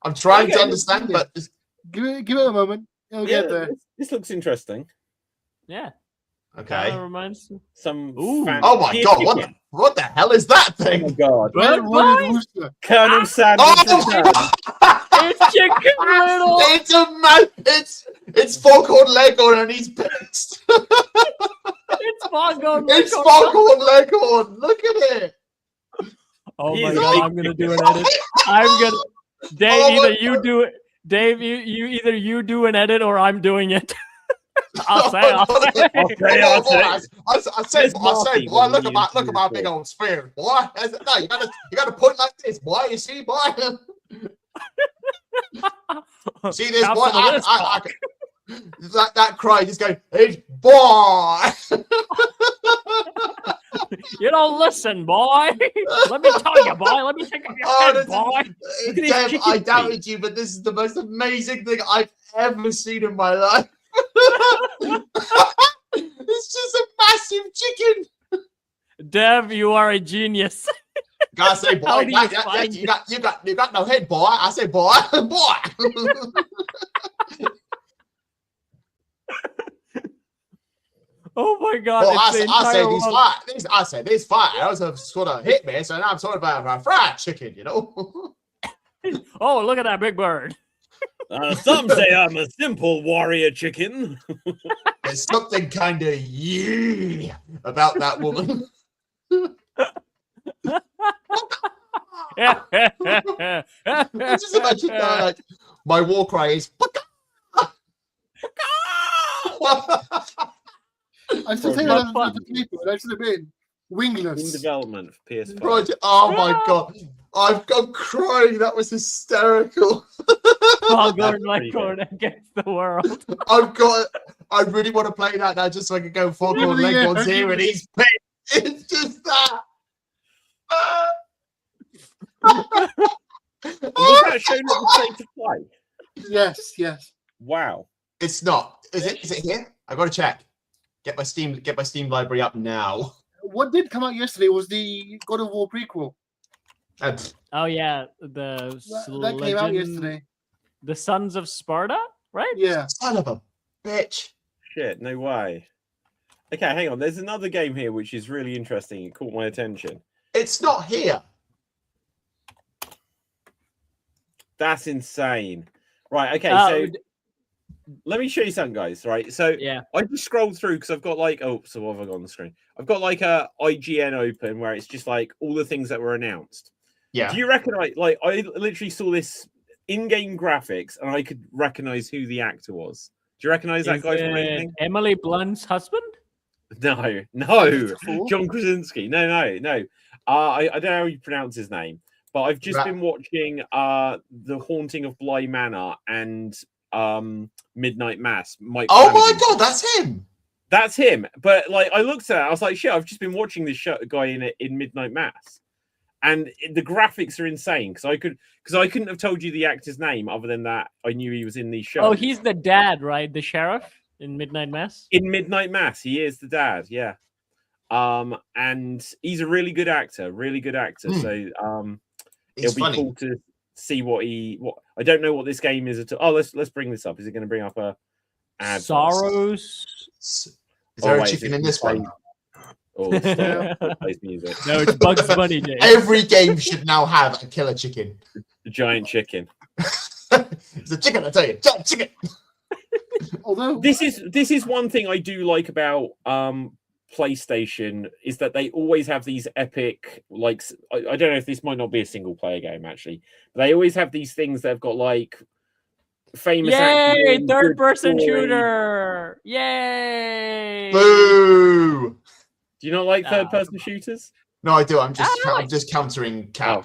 I'm trying to understand, but Give it a moment. It'll get there. This looks interesting. Yeah. okay. Reminds me. Some Ooh. Oh my god, what the hell is that Oh thing? my god. Red Wooded Rooster. Colonel Sanders. Oh! It's Chicken Little. It's a man. It's Foghorn Leghorn and he's pissed. It's Foghorn. It's Foghorn Leghorn. Look at it. Oh He my is god, big. I'm gonna do an edit. I'm gonna Dave, Oh my either you do it. Dave, you either you do an edit or I'm doing it. I'll say. I say, boy, look at my big old sphere, boy. No, you gotta point like this, boy. You see, boy. See this, boy? That cry just going, it's boy. You don't listen, boy. Let me tell you, boy. Let me take up your head, boy. Dev, I doubted you, but this is the most amazing thing I've ever seen in my life. It's just a massive chicken. Dev, you are a genius. Gotta say, boy, you got no head, boy. I say, boy, boy. Oh my god! Well, it's I say these fires have sort of hit me, so now I'm sort of a fried chicken, you know. Oh, look at that big bird. Some say I'm a simple warrior chicken. There's something kind of about that woman. Just imagine that, like, my war cry is. I still think that's the people. That should have been wingless. In development for PS5. Project, oh my god. I'm crying. That was hysterical. Foghorn Leghorn against the world. I really want to play that now just so I can go Foghorn Leghorn's here and he's pissed. It's just that. Was that shown at the state to play? Yes. Wow. It's not. Is it here? I gotta check. Get my Steam library up now. What did come out yesterday was the God of War prequel. Oh yeah, That came out yesterday. The Sons of Sparta, right? Yeah. Son of a bitch. Shit, no way. Okay, hang on. There's another game here which is really interesting. It caught my attention. It's not here. That's insane. Right, okay, so let me show you something, guys. Right, so yeah, I just scrolled through because I've got like, so what have I got on the screen? I've got like a IGN open where it's just like all the things that were announced. Yeah. Do you reckon like I literally saw this in-game graphiks and I could recognize who the actor was? Do you recognize that guy from anything? Emily Blunt's husband? No, John Krasinski. No. I don't know how you pronounce his name, but I've just been watching The Haunting of Bly Manor and Midnight Mass. Oh my god, that's him. That's him. But like, I looked at it, I was like, shit, I've just been watching this guy in Midnight Mass, and the graphics are insane. Because I couldn't have told you the actor's name other than that I knew he was in these shows. Oh, he's the dad, right? The sheriff in Midnight Mass. In Midnight Mass, he is the dad. Yeah. And he's a really good actor. So it'll be cool to see what I don't know what this game is at all. Oh, let's bring this up. Is it going to bring up a ad? Sorrows? Is there a chicken in this one? Oh, plays music. No, it's Bugs Bunny Day. Every game should now have a killer chicken. The giant chicken. It's a chicken, I tell you. Giant chicken. Although this is one thing I do like about PlayStation is that they always have these epic, like, I don't know if this might not be a single player game actually, but they always have these things that have got like famous. Yay! Third person shooter! Yay! Boo! Do you not like third person shooters? No, I do. I'm just countering Cal.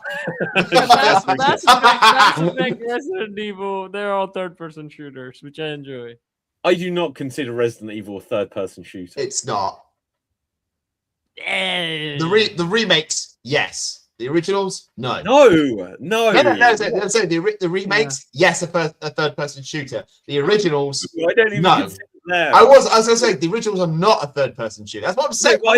That's the big Resident Evil. They're all third person shooters, which I enjoy. I do not consider Resident Evil a third person shooter. It's not. Yeah. The remakes, yes. The originals, no. No. So the remakes, yes, a third person shooter. The originals, I don't even no. consider there. I was going to say the originals are not a third-person shooter. That's what I'm saying. No,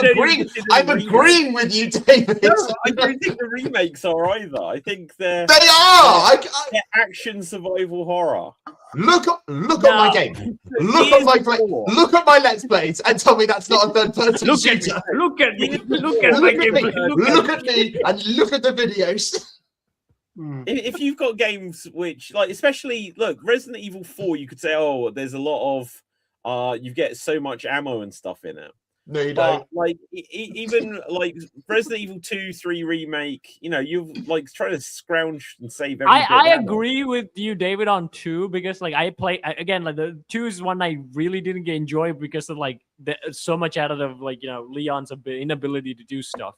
I'm agreeing with you, David. No, I don't think the remakes are either. I think they're they're action survival horror. Look at my game. Look at my Let's Plays and tell me that's not a third-person shooter. Look at me. Look at my gameplay. Look at me and look at the videos. If you've got games which, like, especially, look, Resident Evil 4, you could say, oh, there's a lot of, you get so much ammo and stuff in it. No, you don't. Like, even like Resident Evil 2, 3 remake, you know, you like try to scrounge and save everything. I agree with you, David, on 2 because like again, like the 2 is one I really didn't enjoy because of like so much out of like, you know, Leon's inability to do stuff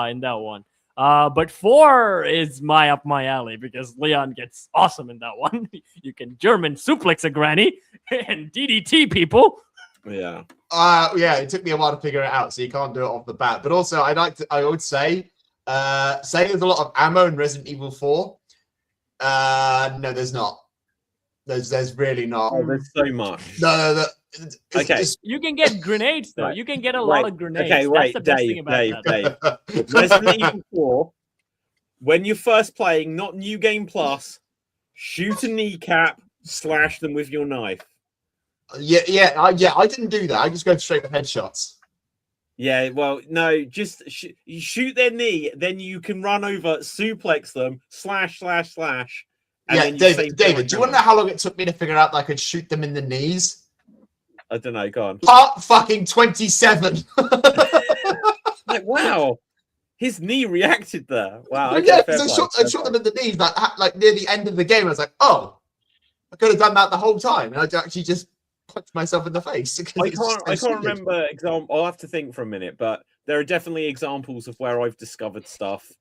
in that one. But 4 is up my alley because Leon gets awesome in that one. You can German suplex a granny and DDT people. Yeah. Yeah, it took me a while to figure it out, so you can't do it off the bat. But also, I would say there's a lot of ammo in Resident Evil 4. No, there's not. There's really not. Oh, there's so much. No. Okay. You can get grenades though. You can get a lot of grenades. Okay, wait, that's the best thing about Dave. Resident Evil 4. When you're first playing, not New Game Plus, shoot a kneecap, slash them with your knife. Yeah. I didn't do that. I just go straight for headshots. Yeah, well, no, just you shoot their knee, then you can run over, suplex them, slash. And yeah, David, do you want to know how long it took me to figure out that I could shoot them in the knees? I don't know, go on. Part fucking 27. Like, wow. His knee reacted there. Wow. Okay, yeah, because I shot them in the knees like near the end of the game. I was like, oh, I could have done that the whole time. And I actually just punched myself in the face. I can't remember example. I'll have to think for a minute, but there are definitely examples of where I've discovered stuff,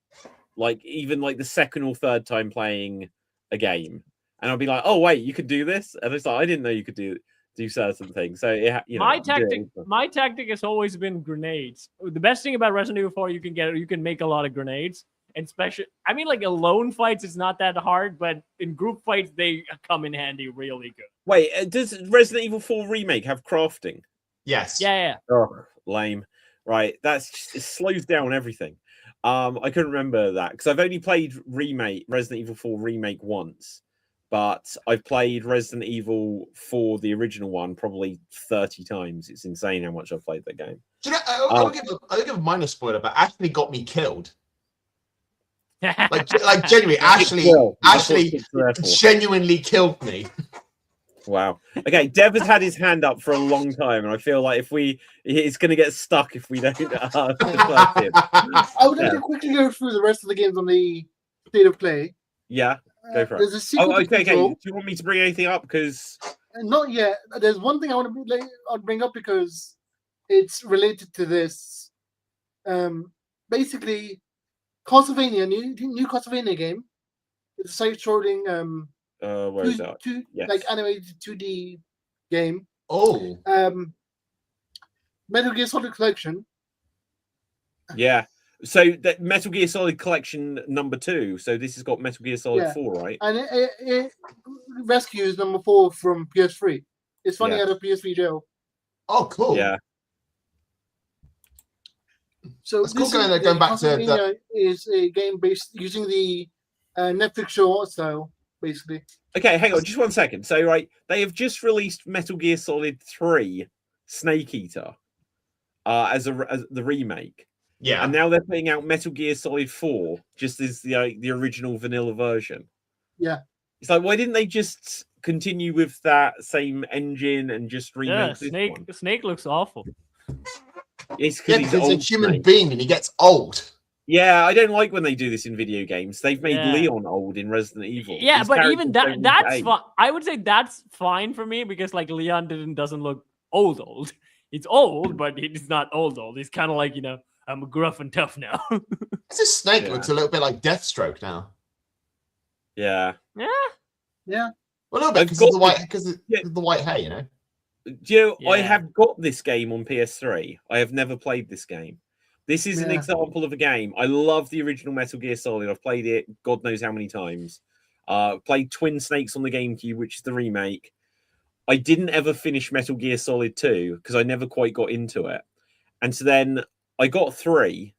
like even like the second or third time playing a game, and I'll be like, oh wait, you could do this, and it's like I didn't know you could do certain things. So you know, my tactic has always been grenades. The best thing about Resident Evil 4, you can make a lot of grenades, and I mean, like alone fights is not that hard, but in group fights they come in handy really good. Wait, does Resident Evil 4 remake have crafting? Yes. Yeah. Oh, lame. Right, it slows down everything. I couldn't remember that because I've only played Resident Evil 4 remake once. But I've played Resident Evil 4, the original one, probably 30 times. It's insane how much I've played that game. Do you know, I'll give a minor spoiler, but Ashley got me killed. like genuinely, Ashley genuinely killed me. Wow. Okay, Dev has had his hand up for a long time, and I feel like it's going to get stuck if we don't. I would like to quickly go through the rest of the games on the state of play. Yeah. Go for it. There's a sequel okay. Do you want me to bring anything up? Because not yet. There's one thing I want to bring up because it's related to this. Basically, Castlevania, new Castlevania game. It's a side-scrolling. Where is that? Yes. Like animated 2D game. Oh. Metal Gear Solid Collection. Yeah. So that Metal Gear Solid Collection number 2. So this has got Metal Gear Solid 4, right? And it rescues number 4 from PS3. It's funny out of PS3 jail. Oh, cool. Yeah. So that's cool. Going back to that is a game based using the Netflix show art style, basically. Okay, hang on, just 1 second. So, right, they have just released Metal Gear Solid 3 Snake Eater as the remake. Yeah, and now they're putting out Metal Gear Solid 4 just as the original vanilla version. Yeah, it's like, why didn't they just continue with that same engine and just remake this one? Snake looks awful. It's because he's a human being and he gets old. Yeah, I don't like when they do this in video games. They've made Leon old in Resident Evil. Yeah, his but even that's fine. I would say that's fine for me because like Leon doesn't look old. He's old, but he's not old. He's kind of like, you know, I'm gruff and tough now. This Snake looks a little bit like Deathstroke now. Yeah. Well, a little bit because of the white hair, you know. I have got this game on PS3. I have never played this game. This is an example of a game. I love the original Metal Gear Solid. I've played it God knows how many times. Played Twin Snakes on the GameCube, which is the remake. I didn't ever finish Metal Gear Solid 2 because I never quite got into it. And so then I got 3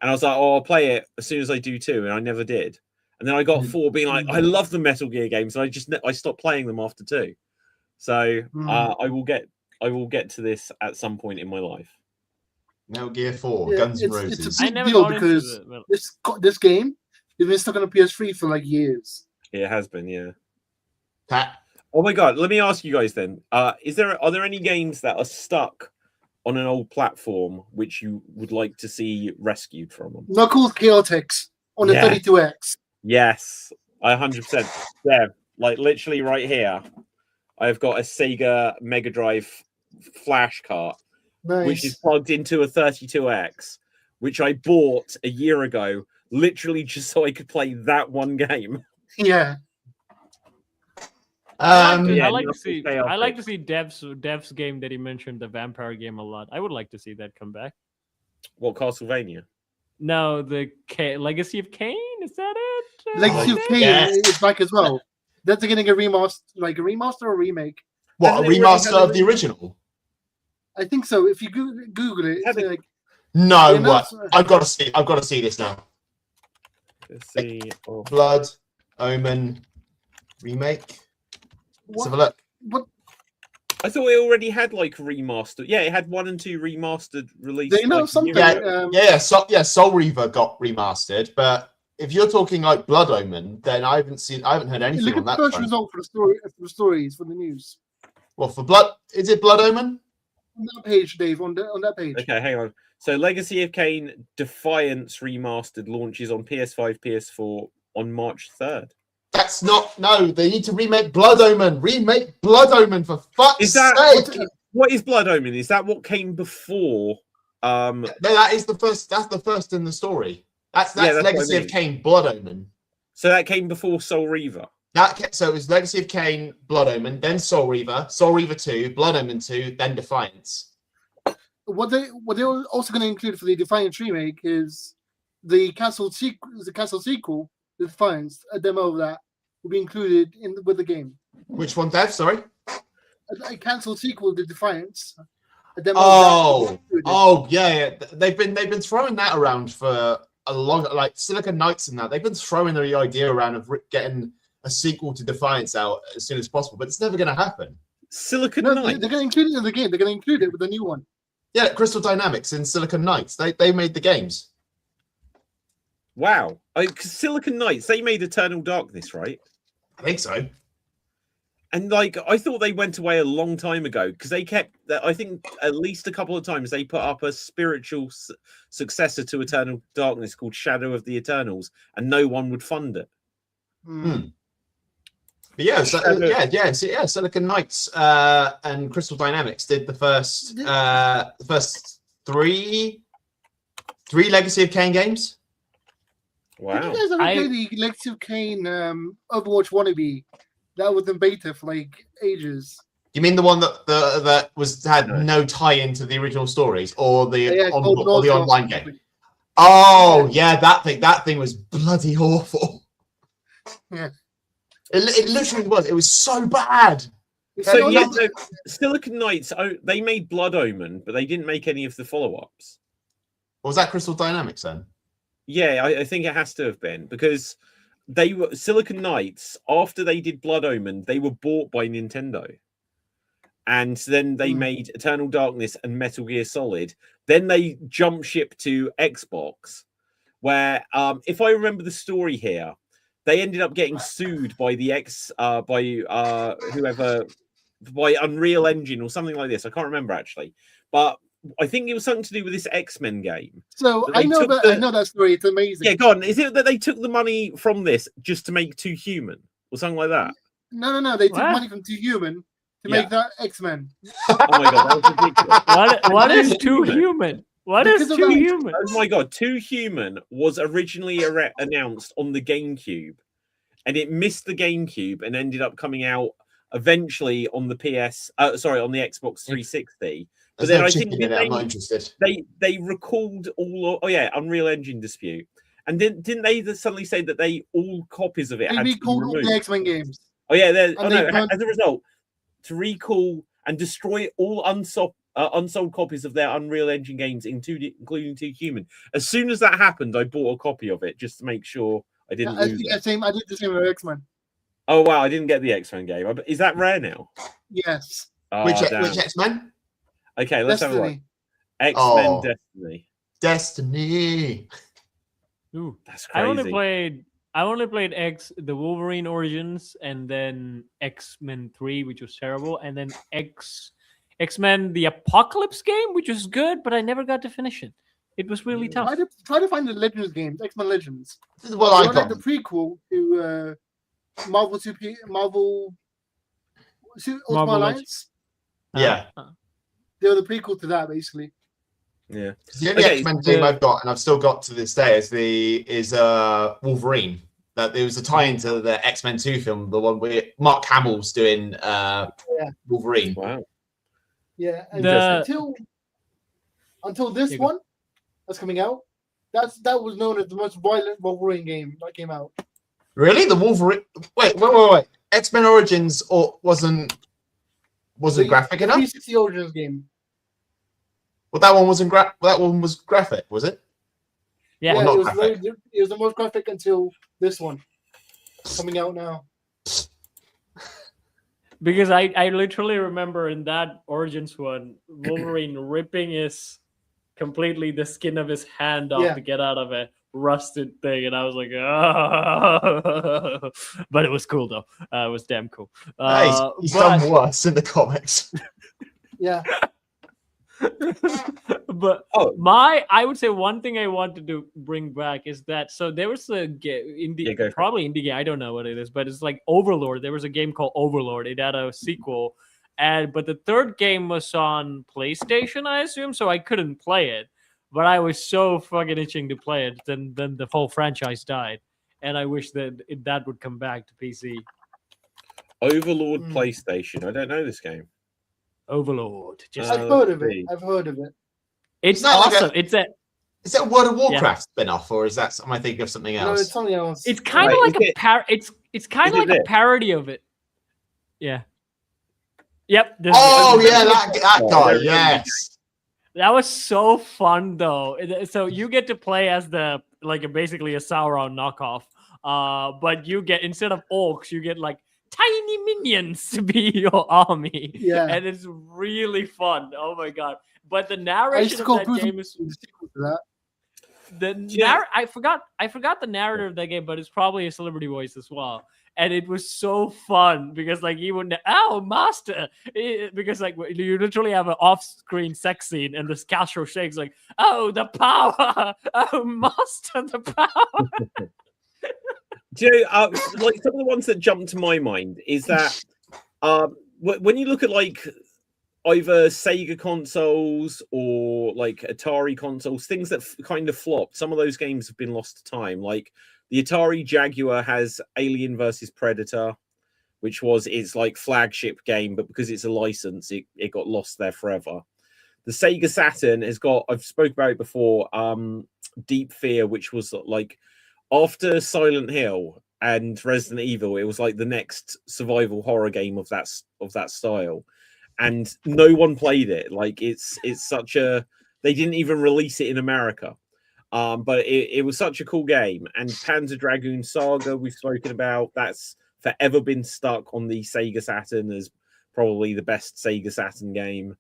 and I was like, oh, I'll play it as soon as I do 2. And I never did. And then I got 4 being like, I love the Metal Gear games. And I stopped playing them after 2. So I will get to this at some point in my life. Metal Gear 4, Guns N' Roses. It's a big deal because this game has been stuck on a PS3 for like years. It has been, yeah. Pat? Oh my god, let me ask you guys then. Are there any games that are stuck on an old platform which you would like to see rescued from them? Knuckles Chaotix on the 32X. Yes, 100%. Yeah, like literally right here. I've got a Sega Mega Drive flash cart, which is plugged into a 32X, which I bought a year ago, literally just so I could play that one game. Yeah. I like to see Dev's game that he mentioned, the vampire game, a lot. I would like to see that come back. What, Castlevania? No, the Legacy of Kain. Is that it? Legacy of Kain is back as well. That's getting a remaster or remake. What, a remaster of the original? I think so. If you Google it, it's like no. What? I've got to see this now. Let's see. Blood Omen remake. Let's have a look. What? I thought it already had like remastered. Yeah, it had 1 and 2 remastered released. They know something. Soul Reaver got remastered, but if you're talking like Blood Omen, then I haven't heard anything Look on that. Look at the first result for the stories for the news. Well, for Blood, is it Blood Omen? On that page, Dave. On that page. Okay, hang on. So, Legacy of Kain Defiance remastered launches on PS5, PS4 on March 3rd. That's not. No, they need to remake Blood Omen. Remake Blood Omen for fuck's sake. What is Blood Omen? Is that what came before? No, that is the first. That's the first in the story. That's Legacy of Kain Blood Omen. So that came before Soul Reaver. So it was Legacy of Kain Blood Omen, then Soul Reaver 2, Blood Omen 2, then Defiance. What they're also going to include for the Defiance remake is the cancelled sequel, the Defiance. A demo of that will be included with the game. Which one, Dev? Sorry. A cancelled sequel, the Defiance. A demo yeah. They've been throwing that around for a long, like Silicon Knights and that. They've been throwing the idea around of getting a sequel to Defiance out as soon as possible, but it's never going to happen. Silicon Knights. They're going to include it in the game. They're going to include it with a new one. Yeah, Crystal Dynamics in Silicon Knights. They made the games. Wow. Silicon Knights, they made Eternal Darkness, right? I think so. And like, I thought they went away a long time ago because they kept, I think at least a couple of times they put up a spiritual successor to Eternal Darkness called Shadow of the Eternals, and no one would fund it. But yeah, Silicon Knights and Crystal Dynamics did the first three Legacy of Kain games. Wow! Did you guys ever play the Legacy of Kain Overwatch wannabe that was in beta for like ages? You mean the one that had no tie into the original stories or the online game? Oh yeah, that thing was bloody awful. Yeah. It literally was. It was so bad. So Silicon Knights, they made Blood Omen, but they didn't make any of the follow-ups. Was that Crystal Dynamics then? Yeah, I think it has to have been because they were Silicon Knights. After they did Blood Omen, they were bought by Nintendo, and then they made Eternal Darkness and Metal Gear Solid. Then they jump ship to Xbox, where if I remember the story here, they ended up getting sued by by Unreal Engine or something like this. I can't remember actually, but I think it was something to do with this X-Men game. So I know that story. It's amazing. Yeah, go on. Is it that they took the money from this just to make Too Human or something like that? No. They took money from Too Human to make that X-Men. Oh my god, that was ridiculous. What is Too Human? What is Too Human? Oh my god, Too Human was originally announced on the GameCube, and it missed the GameCube and ended up coming out eventually on the on the Xbox 360. But then I think I'm not interested. They recalled Unreal Engine dispute, and didn't they suddenly say that all copies of it had to be removed? The X-Men games. Oh yeah, as a result, to recall and destroy all unsold copies of their Unreal Engine games, including 2 Human. As soon as that happened, I bought a copy of it just to make sure I didn't lose it. I did the same with X-Men. Oh wow, I didn't get the X-Men game. Is that rare now? Yes. Oh, which damn. X-Men? Okay, let's have a look. X-Men Oh. Destiny. Destiny. Ooh. That's crazy. I only played the Wolverine Origins, and then X-Men 3, which was terrible, and then X-Men the Apocalypse game, which was good, but I never got to finish it. It was really tough. Try to find the Legends games, X-Men Legends. This is what I got. The prequel to Marvel Ultimate Alliance. Yeah. They were the prequel to that, basically. Yeah. The only X-Men game I've got, and I've still got to this day, is Wolverine. That there was a tie into the X-Men 2 film, the one where Mark Hamill's doing Wolverine. Wow. Yeah, and until this one that's coming out, that was known as the most violent Wolverine game that came out. Really, the Wolverine? Wait. X-Men Origins wasn't graphic enough. 360 Origins game. Well, that one wasn't that one was graphic, was it? Yeah, it was graphic. it was the most graphic until this one coming out now. Because I literally remember in that Origins one, Wolverine ripping completely the skin of his hand off to get out of a rusted thing, and I was like, oh. But it was cool though. It was damn cool. He's done worse in the comics. Yeah. But I would say one thing I wanted to bring back is that there was a probably indie game, I don't know what it is, but it's like Overlord. There was a game called Overlord. It had a sequel, but the third game was on PlayStation, I assume, so I couldn't play it. But I was so fucking itching to play it. Then the whole franchise died, and I wish that would come back to PC. Overlord PlayStation. I don't know this game. Overlord. I've heard of it. It's awesome. Is that a World of Warcraft spin-off, or is that? Am I thinking of something else? No, it's something else. It's kind of like it's kind of like a parody of it. Yeah. Yep. That guy. Yes. That was so fun though. So you get to play as basically a Sauron knockoff. But you get, instead of orcs, you get like tiny minions to be your army. Yeah. And it's really fun. Oh my god. But the narration of that game is I forgot the narrator of that game, but it's probably a celebrity voice as well. And it was so fun because he wouldn't, master, because you literally have an off-screen sex scene and this Castro shakes the power, master, the power. Do you know, some of the ones that jump to my mind is that when you look at either Sega consoles or Atari consoles, things that kind of flopped, some of those games have been lost to time. Like the Atari Jaguar has Alien vs Predator, which was its flagship game, but because it's a license, it got lost there forever. The Sega Saturn has got, I've spoke about it before, Deep Fear, which was after Silent Hill and Resident Evil, it was the next survival horror game of that style, and no one played it. It's such a, they didn't even release it in America, but it was such a cool game. And Panzer Dragoon Saga we've spoken about, that's forever been stuck on the Sega Saturn as probably the best Sega Saturn game.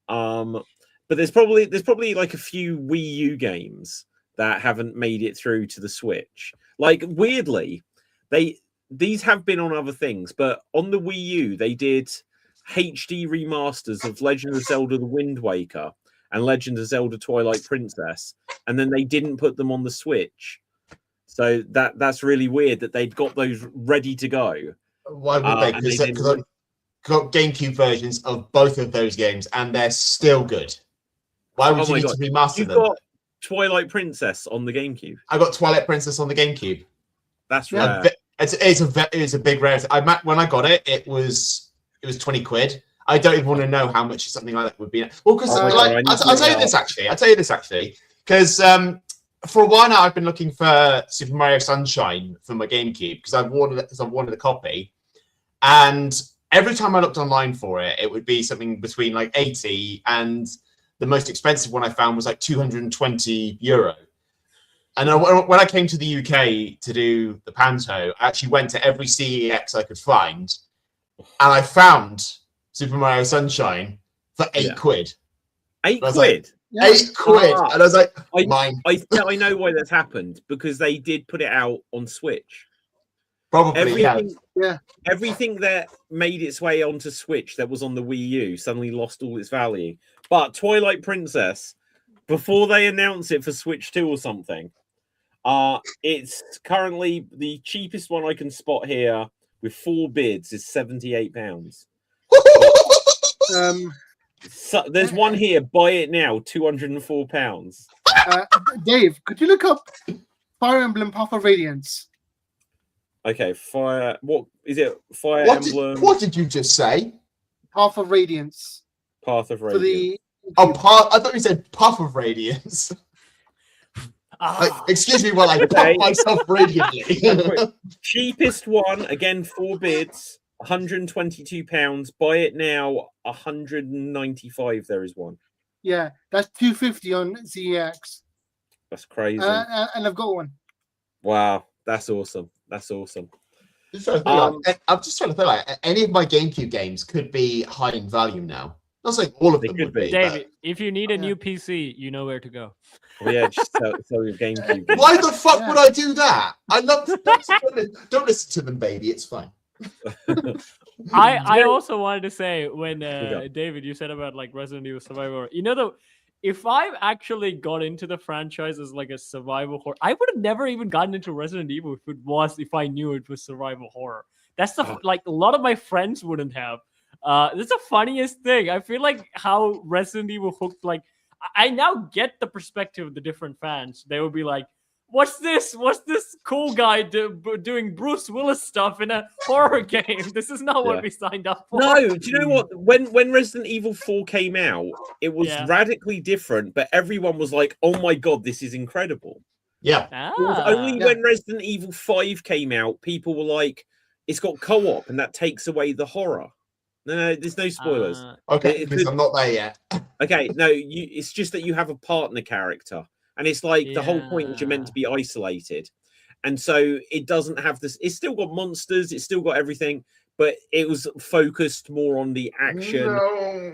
But there's probably a few Wii U games that haven't made it through to the Switch. Weirdly, these have been on other things, but on the Wii U, they did HD remasters of Legend of Zelda The Wind Waker and Legend of Zelda Twilight Princess, and then they didn't put them on the Switch. So that's really weird that they'd got those ready to go. Why would they? Because I've got GameCube versions of both of those games, and they're still good. Why would you need to remaster them? Twilight Princess on the GameCube. I got Twilight Princess on the GameCube. That's rare. It's a big rarity. When I got it, it was 20 quid. I don't even want to know how much something like that would be. Well, because I'll tell you this actually, because for a while now I've been looking for Super Mario Sunshine for my GameCube because I've wanted a copy, and every time I looked online for it, it would be something between like 80 and the most expensive one I found was like €220. And when I came to the UK to do the Panto, I actually went to every CEX I could find, and I found Super Mario Sunshine for £8. £8? Like, £8, and I was like, mine. I know why that's happened, because they did put it out on Switch. Probably, everything that made its way onto Switch that was on the Wii U suddenly lost all its value. But Twilight Princess, before they announce it for Switch 2 or something, it's currently the cheapest one I can spot here with 4 bids is £78. So there's one here, buy it now, £204. Dave, could you look up Fire Emblem Path of Radiance? Okay, what is it? Emblem. What did you just say? Path of Radiance. Path of Radiance. I thought you said Puff of Radiance. Excuse me while I puff myself radiantly. Cheapest one, again, 4 bids, £122. Buy it now, £195. There is one. Yeah, that's $250 on ZX. That's crazy. And I've got one. Wow, that's awesome. That's awesome. I'm just trying to think, like, any of my GameCube games could be high in value now. Not saying all of them would be. David, if you need a new PC, you know where to go. Well, yeah, just sell your GameCube. Why the fuck would I do that? I love. Don't listen to them, baby. It's fine. I also wanted to say when David, you said about like Resident Evil Survivor. You know, if I actually got into the franchise as like a survival horror, I would have never even gotten into Resident Evil if I knew it was survival horror. That's like a lot of my friends wouldn't have. That's the funniest thing. I feel like how Resident Evil hooked. Like I now get the perspective of the different fans. They would be like, What's this cool guy doing Bruce Willis stuff in a horror game? This is not what we signed up for. No, do you know what? When Resident Evil 4 came out, it was radically different, but everyone was like, oh my God, this is incredible. Yeah. It was only when Resident Evil 5 came out, people were like, it's got co-op, and that takes away the horror. No, there's no spoilers. Okay, because I'm not there yet. Okay, no, it's just that you have a partner character. And it's like the whole point is you're meant to be isolated. And so it doesn't have this. It's still got monsters. It's still got everything. But it was focused more on the action.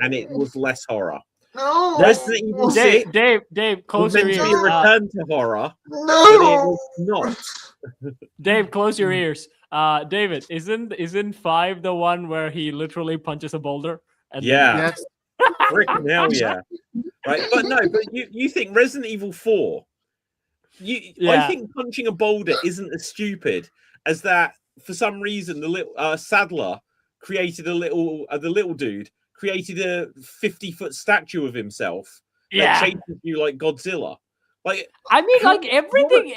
And it was less horror. No. Resident Evil 6 Dave, close your ears. Meant to be a return to horror. No. But it was not. Dave, close your ears. David, isn't 5 the one where he literally punches a boulder? And Yes. Freaking hell yeah. Right, but you think Resident Evil 4, I think punching a boulder isn't as stupid as that. For some reason, the little Sadler created the little dude created a 50-foot statue of himself that chases you like Godzilla. Like, I mean, like everything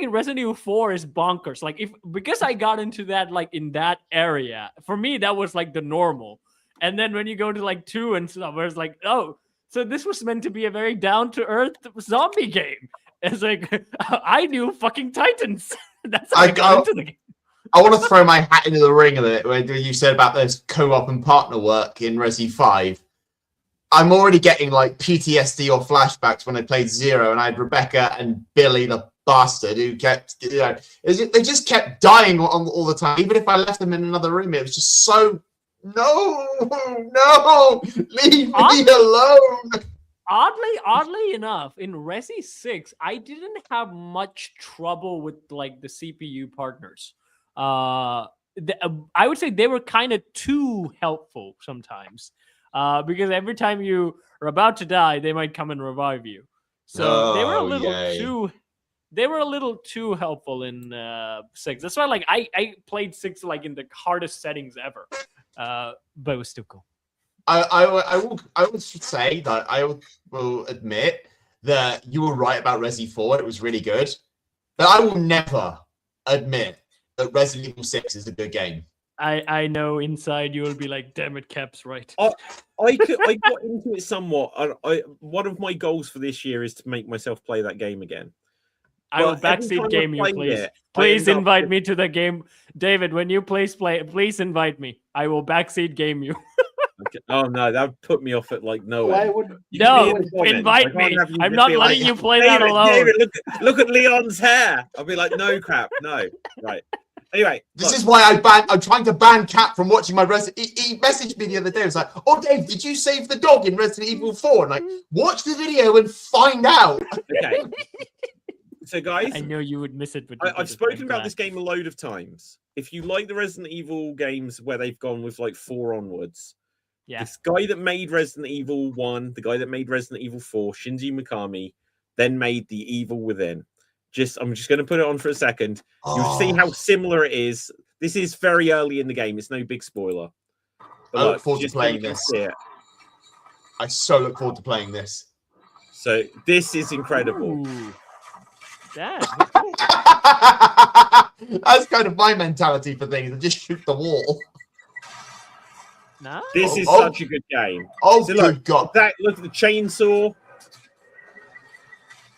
in Resident Evil 4 is bonkers. Like because I got into that like in that area, for me that was like the normal. And then when you go to like 2 and stuff, where it's like, oh, so this was meant to be a very down-to-earth zombie game. It's like, I knew fucking Titans. That's how I got into the game. I want to throw my hat into the ring of it when you said about this co-op and partner work in Resi 5. I'm already getting like PTSD or flashbacks when I played Zero and I had Rebecca and Billy the bastard who kept, they just kept dying all the time. Even if I left them in another room, it was just so... No, leave me alone. Oddly enough, in Resi 6, I didn't have much trouble with like the CPU partners. I would say they were kind of too helpful sometimes, because every time you are about to die, they might come and revive you. So they were a little too. They were a little too helpful in 6. That's why, like, I played 6 like in the hardest settings ever. But it was still cool. I would say that I will admit that you were right about Resi 4. It was really good. But I will never admit that Resident Evil 6 is a good game. I know inside you will be like, damn it, Cap's right. I got into it somewhat. One of my goals for this year is to make myself play that game again. I will But every time backseat I've game you, played please. it, I Please end up invite with- me to the game, David. When you please invite me. I will backseat game you. Oh no, that would put me off at like no Why end. would You can No, be in the comments. I invite can't me. have you I'm just not be letting like, you play that David, alone. David, look at Leon's hair. I'll be like, no crap, no. Right. Anyway, This look, is why I'm trying to ban Cat from watching my Resident. He messaged me the other day. It was like, "Oh, Dave, did you save the dog in Resident Evil 4?" And like, watch the video and find out. okay. So guys, I know you would miss it. But I've spoken about this game a load of times. If you like the Resident Evil games where they've gone with like 4 onwards, Yeah. this guy that made Resident Evil 1, the guy that made Resident Evil 4, Shinji Mikami, then made The Evil Within. I'm just going to put it on for a second. You'll see how similar it is. This is very early in the game. It's no big spoiler. But I look forward to just so playing you can this. see it. I so look forward to playing this. So this is incredible. Ooh. Dad. That's kind of my mentality for things. I just shoot the wall. No. This is Oh. such a good game. Oh, So good look, God. look at the chainsaw.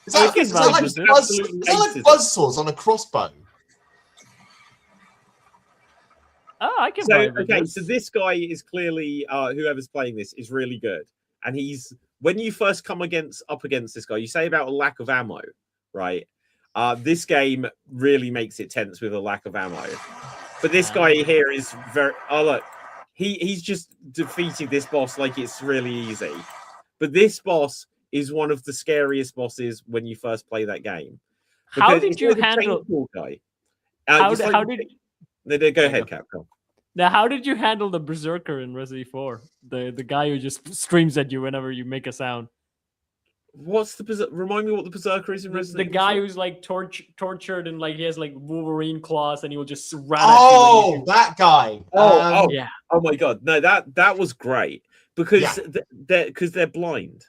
Is that, Okay, is that like just buzzsaws absolute buzzsaws on a crossbow? Oh, I can. So vibe with okay, this. so this guy is clearly whoever's playing this is really good, and he's when you first come up against this guy, you say about a lack of ammo, right? This game really makes it tense with a lack of ammo, but this guy here is very. Oh look, he's just defeated this boss like it's really easy, but this boss is one of the scariest bosses when you first play that game. How Because did it's you like a handle? chainsaw guy. How It's did? like- How did? No, go ahead, Capcom. Now, how did you handle the berserker in Resident Evil 4? The guy who just screams at you whenever you make a sound. What's the remind me what the berserker is in The Resident Evil guy 4? who's like tortured and like he has like Wolverine claws and he will just run Oh, at you. that guy. Yeah. Oh my god, no, that was great because Yeah. they're blind.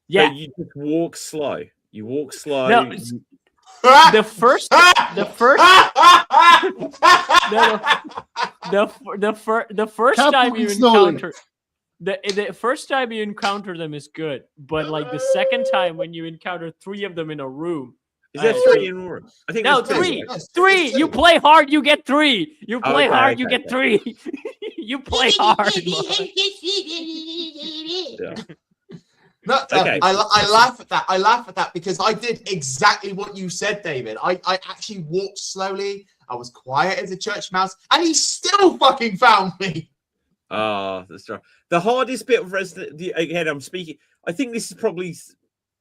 Yeah. So you just walk slow. You walk slow. No, the first the first Kept time you moving slowly. encounter the first time you encounter them is good, but like the second time when you encounter 3 of them in a room. Is there 3 in room? I think No, there's 2, 3. right? 3. You play hard, you get 3. You play Okay, hard, you okay, get 3. You play hard. Yeah. No, Okay. I laugh at that. I laugh at that because I did exactly what you said, David. I actually walked slowly. I was quiet as a church mouse, and he still fucking found me. That's right. The hardest bit of Resident again, I'm speaking. I think this is probably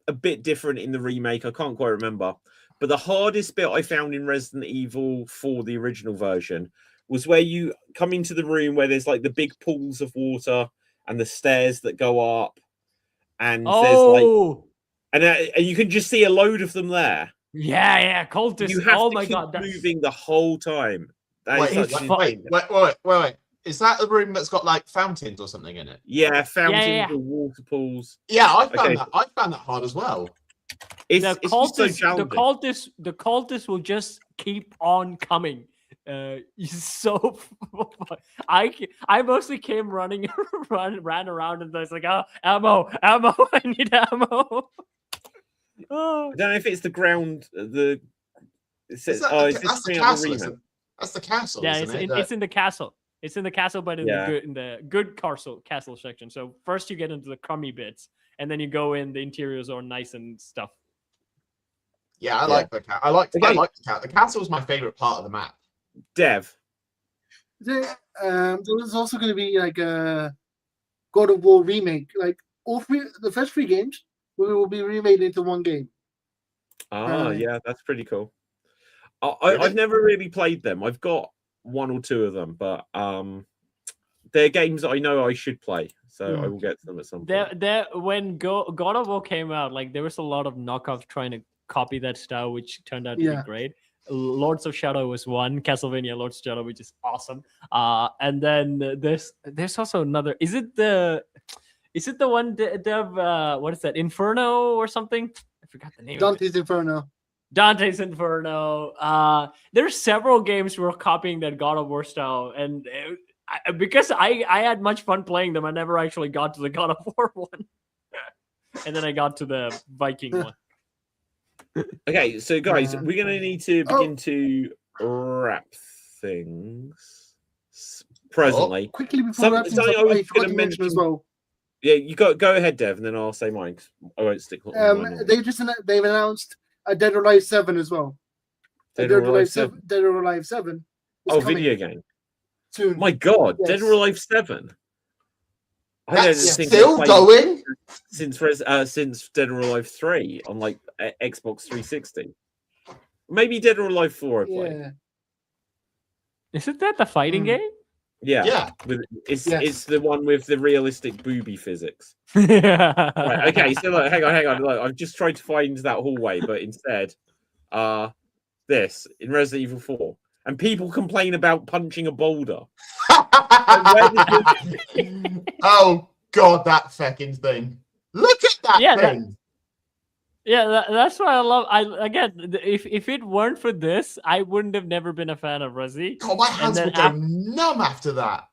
a bit different in the remake. I can't quite remember, but the hardest bit I found in Resident Evil 4, the original version, was where you come into the room where there's like the big pools of water and the stairs that go up, and there's like, and you can just see a load of them there. Yeah, cultists. You have Oh to my keep god, that's moving the whole time. That is Wait, such it's an fun. insane- wait. Is that the room that's got like fountains or something in it? Yeah, fountains, yeah. and water pools. Yeah, I found Okay. that. I found that hard as well. It's the just so challenging. the cultists will just keep on coming. It's so I mostly came running ran around and I was like, oh, ammo, I need ammo. Oh. I don't know if it's the ground. It says, That's is this the bringing up the castle. remake? That's the castle. Yeah, isn't it's in the castle. It's in the castle, but in Yeah. the good castle section. So first you get into the crummy bits, and then you go in. The interiors are nice and stuff. Yeah, I like the cat. I like the cat. The castle is my favorite part of the map. Dev. There's also going to be like a God of War remake. Like the first 3 games will be remade into one game. Yeah, that's pretty cool. Really? I've never really played them. I've got 1 or 2 of them, but they're games that I know I should play, so I will get to them at some point. When God of War came out, like there was a lot of knockoffs trying to copy that style, which turned out to be great. Lords of Shadow was one, Castlevania Lords of Shadow, which is awesome. And then there's also another. Is it the one Dev? What is that? Inferno or something? I forgot the name. Dante's Inferno. Dante's Inferno. There's several games who are copying that God of War style, and because I had much fun playing them, I never actually got to the God of War one, and then I got to the Viking one. Okay, so guys, we're gonna need to begin to wrap things presently. Quickly before wrapping Something up, I was I forgot going to to mention as mention. well. Yeah, you go ahead, Dev, and then I'll say mine. 'Cause I won't stick. They've announced a Dead or Alive 7 as well. Dead or Alive 7. Dead or Alive 7. Oh, video game. Soon. My God, Yes. Dead or Alive 7. I don't That's think still I've played going. since Dead or Alive 3 on like Xbox 360. Maybe Dead or Alive 4 I played. Yeah. Isn't that the fighting game? Yeah. It's the one with the realistic booby physics. Yeah. Right, okay, so look, hang on. Look, I've just tried to find that hallway, but instead, this in Resident Evil 4. And people complain about punching a boulder. Oh God, that fucking thing! Look at that thing. That's why I love. If it weren't for this, I wouldn't have never been a fan of Resi. God, my hands would go numb after that.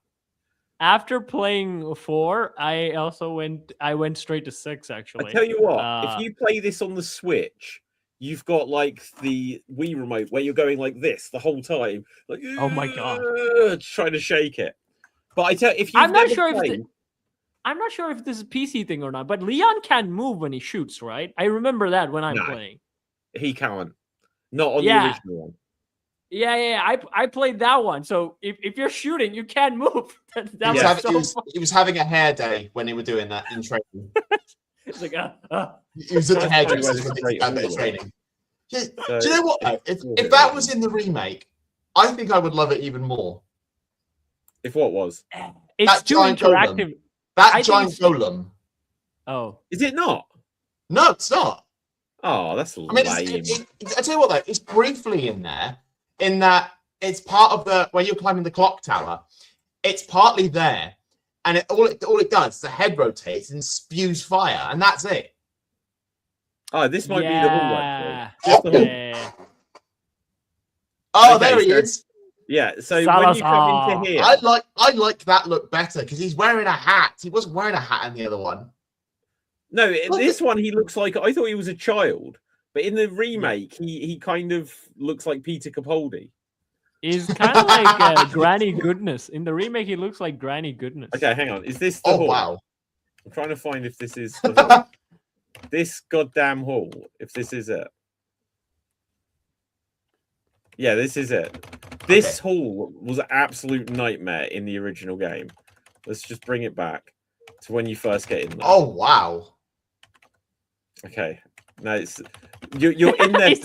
After playing 4, I went straight to 6. Actually, I tell you what, if you play this on the Switch, you've got like the Wii remote where you're going like this the whole time, like oh my God, trying to shake it. But I tell, if you, I'm not sure if this is a PC thing or not. But Leon can't move when he shoots, right? I remember that when I'm playing. He can't. Not on the original one. Yeah. I played that one. So if you're shooting, you can't move. He was having a hair day when they were doing that in training. It's like He was at the hairdresser with that bit of training. Do you know what? If that was in the remake, I think I would love it even more. If what was? It's too interactive. That giant golem. Oh, is it not? No, it's not. Oh, that's lame. I mean, I tell you what, though, it's briefly in there, in that it's part of the where you're climbing the clock tower. It's partly there, and all it does, the head rotates and spews fire, and that's it. Oh, this might be the hallway. Oh, okay, there he is. Yeah, so when you come into here, I like that look better because he's wearing a hat. He wasn't wearing a hat in the other one. No, this one he looks like, I thought he was a child, but in the remake he kind of looks like Peter Capaldi. He's kind of like Granny Goodness. In the remake, he looks like Granny Goodness. Okay, hang on. Is this the hall? Wow. I'm trying to find if this is the hall. This goddamn hall. If this is it. Yeah, this is it. This hall was an absolute nightmare in the original game. Let's just bring it back to when you first get in there. Oh, wow. Okay. No, it's you're in there. He's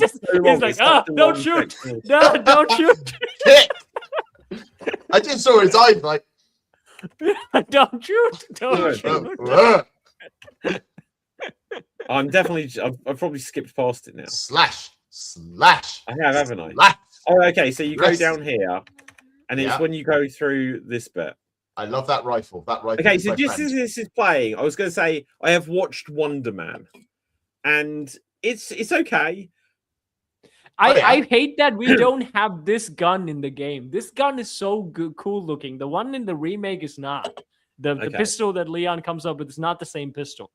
like, don't shoot. No, don't shoot. I just saw his eyes like, don't shoot. Don't shoot. I've probably skipped past it now. Slash. I have, haven't I? Slash. Oh, okay. So you go down here, and it's when you go through this bit. I love that rifle. Okay, so just as this is playing, I was going to say I have watched Wonder Man, and it's okay. I hate that we don't have this gun in the game. This gun is so good, cool looking. The one in the remake is not. The pistol that Leon comes up with is not the same pistol.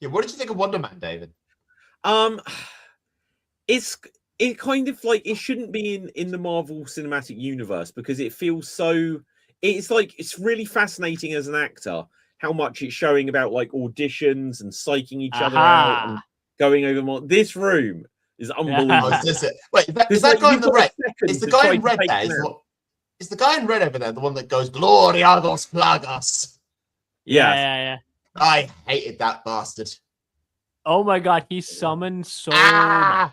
Yeah, what did you think of Wonder Man, David? It kind of like it shouldn't be in the Marvel Cinematic Universe because it feels so. It's really fascinating as an actor how much it's showing about like auditions and psyching each other out and going over more. This room is unbelievable. Oh, is it? Wait, is that guy in the red? Is the guy in red there? Is the guy in red over there the one that goes Gloria dos Plagas? Yeah. I hated that bastard. Oh my god, he summoned so much.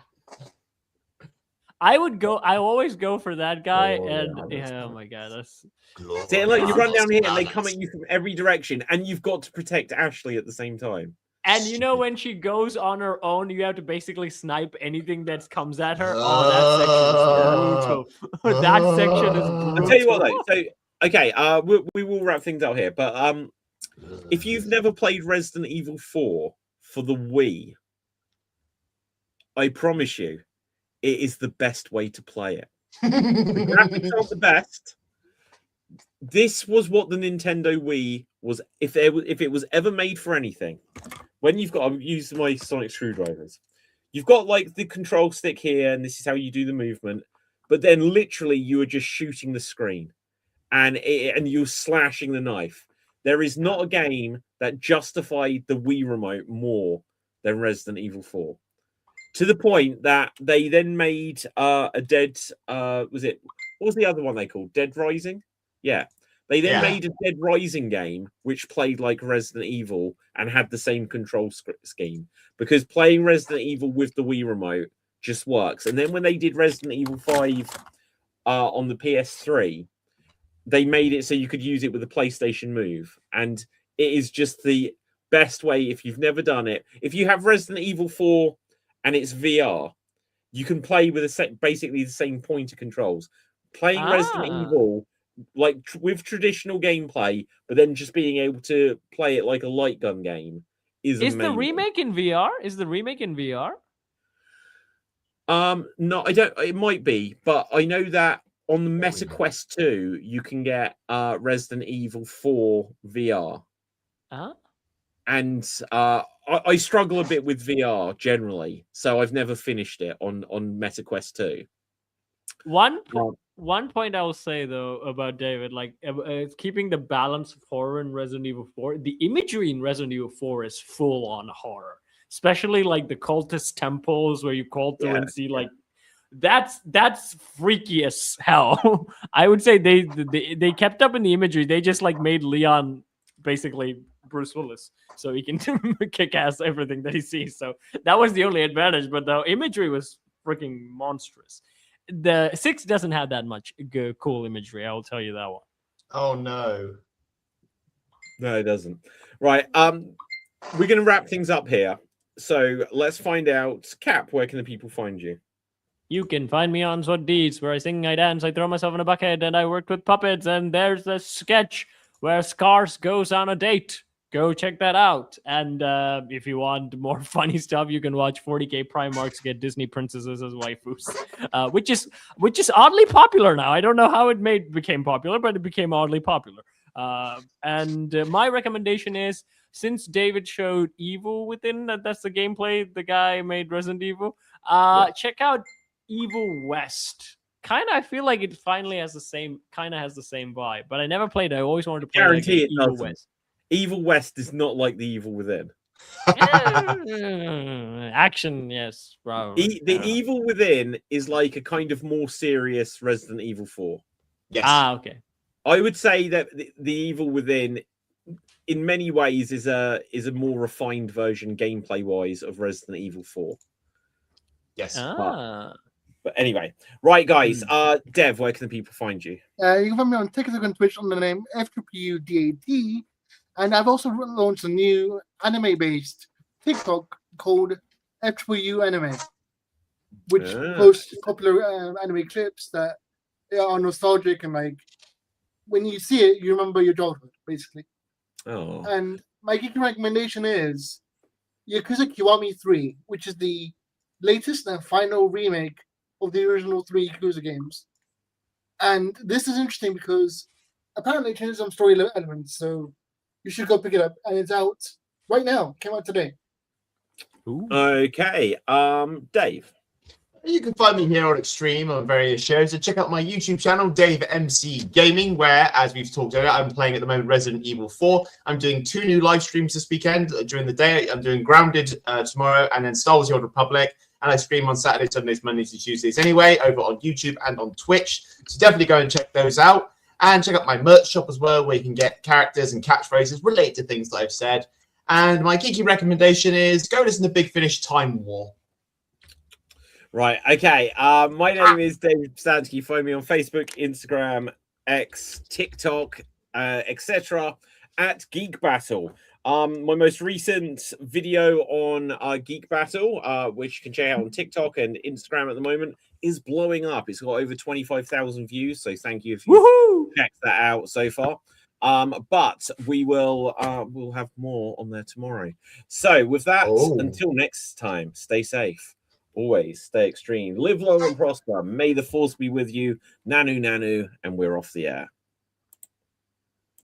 I always go for that guy, oh my god, that's. See, look, you run down here and they come at you from every direction, and you've got to protect Ashley at the same time. And you know when she goes on her own, you have to basically snipe anything that comes at her. Oh, that section is brutal. That section is brutal. I'll tell you what, though. So, okay, we will wrap things out here. But if you've never played Resident Evil 4 for the Wii, I promise you, it is the best way to play it. The graphics aren't the best. This was what the Nintendo Wii was. If it was ever made for anything, when you've got, I've used my sonic screwdrivers, you've got like the control stick here, and this is how you do the movement. But then literally you are just shooting the screen, and you're slashing the knife. There is not a game that justified the Wii remote more than Resident Evil 4. To the point that they then made a Dead what was the other one they called? Dead Rising? Yeah. They then made a Dead Rising game which played like Resident Evil and had the same control scheme, because playing Resident Evil with the Wii remote just works. And then when they did Resident Evil 5 on the PS3, they made it so you could use it with a PlayStation Move, and it is just the best way. If you've never done it, if you have Resident Evil 4 and it's VR, you can play with basically the same pointer controls. Playing Resident Evil like with traditional gameplay, but then just being able to play it like a light gun game is amazing. The remake in VR? Is the remake in VR? No, I don't. It might be, but I know that on the Meta Quest 2, you can get Resident Evil 4 VR. And I struggle a bit with VR generally, so I've never finished it on Meta Quest 2. One point I will say though about David, like keeping the balance of horror in Resident Evil 4, the imagery in Resident Evil 4 is full on horror, especially like the cultist temples where you call through and see like that's freaky as hell. I would say they kept up in the imagery. They just like made Leon basically Bruce Willis, so he can kick ass everything that he sees. So that was the only advantage, but the imagery was freaking monstrous. The 6 doesn't have that much cool imagery. I will tell you that one. Oh no, it doesn't. Right, we're going to wrap things up here. So let's find out, Cap, where can the people find you? You can find me on Sword Deeds, where I sing, I dance, I throw myself in a bucket, and I worked with puppets. And there's a sketch where Scars goes on a date. Go check that out. And if you want more funny stuff, you can watch 40K Primarchs get Disney princesses as waifus, which is oddly popular now. I don't know how it became popular, but it became oddly popular. And my recommendation is, since David showed Evil Within, that's the gameplay the guy made Resident Evil, check out Evil West. I feel like it finally has the same vibe, but I never played it. I always wanted to play Guarantee Evil West. Evil West is not like the Evil Within. Action, yes. Probably. The Evil Within is like a kind of more serious Resident Evil 4. Yes. Okay. I would say that the Evil Within, in many ways, is a more refined version, gameplay-wise, of Resident Evil 4. Yes. But anyway, right, guys. Dev, where can the people find you? You can find me on TikTok and Twitch on the name FPUDAD. And I've also launched a new anime-based TikTok called FPU Anime, which posts popular anime clips that are nostalgic and like when you see it, you remember your childhood, basically. Oh. And my geek recommendation is Yakuza Kiwami 3, which is the latest and final remake of the original 3 Yakuza games. And this is interesting because apparently it changes some story elements, so you should go pick it up. And it's out right now. Came out today. Ooh. Okay. Dave. You can find me here on Extreme on various shows. So check out my YouTube channel, Dave MC Gaming, where, as we've talked about, I'm playing at the moment Resident Evil 4. I'm doing 2 new live streams this weekend. During the day, I'm doing Grounded tomorrow, and then Star Wars: The Old Republic. And I stream on Saturdays, Sundays, Mondays, and Tuesdays anyway, over on YouTube and on Twitch. So definitely go and check those out. And check out my merch shop as well, where you can get characters and catchphrases related to things that I've said. And my geeky recommendation is go listen to Big Finish Time War. Right, okay. My name is David Psansky. Find me on Facebook, Instagram, X, TikTok, etc. at Geek Battle. My most recent video on Geek Battle, which you can check out on TikTok and Instagram at the moment, is blowing up. It's got over 25,000 views, so thank you if you checked that out so far. But we will we'll have more on there tomorrow. So with that, until next time, stay safe. Always stay extreme. Live long and prosper. May the force be with you. Nanu, nanu, and we're off the air.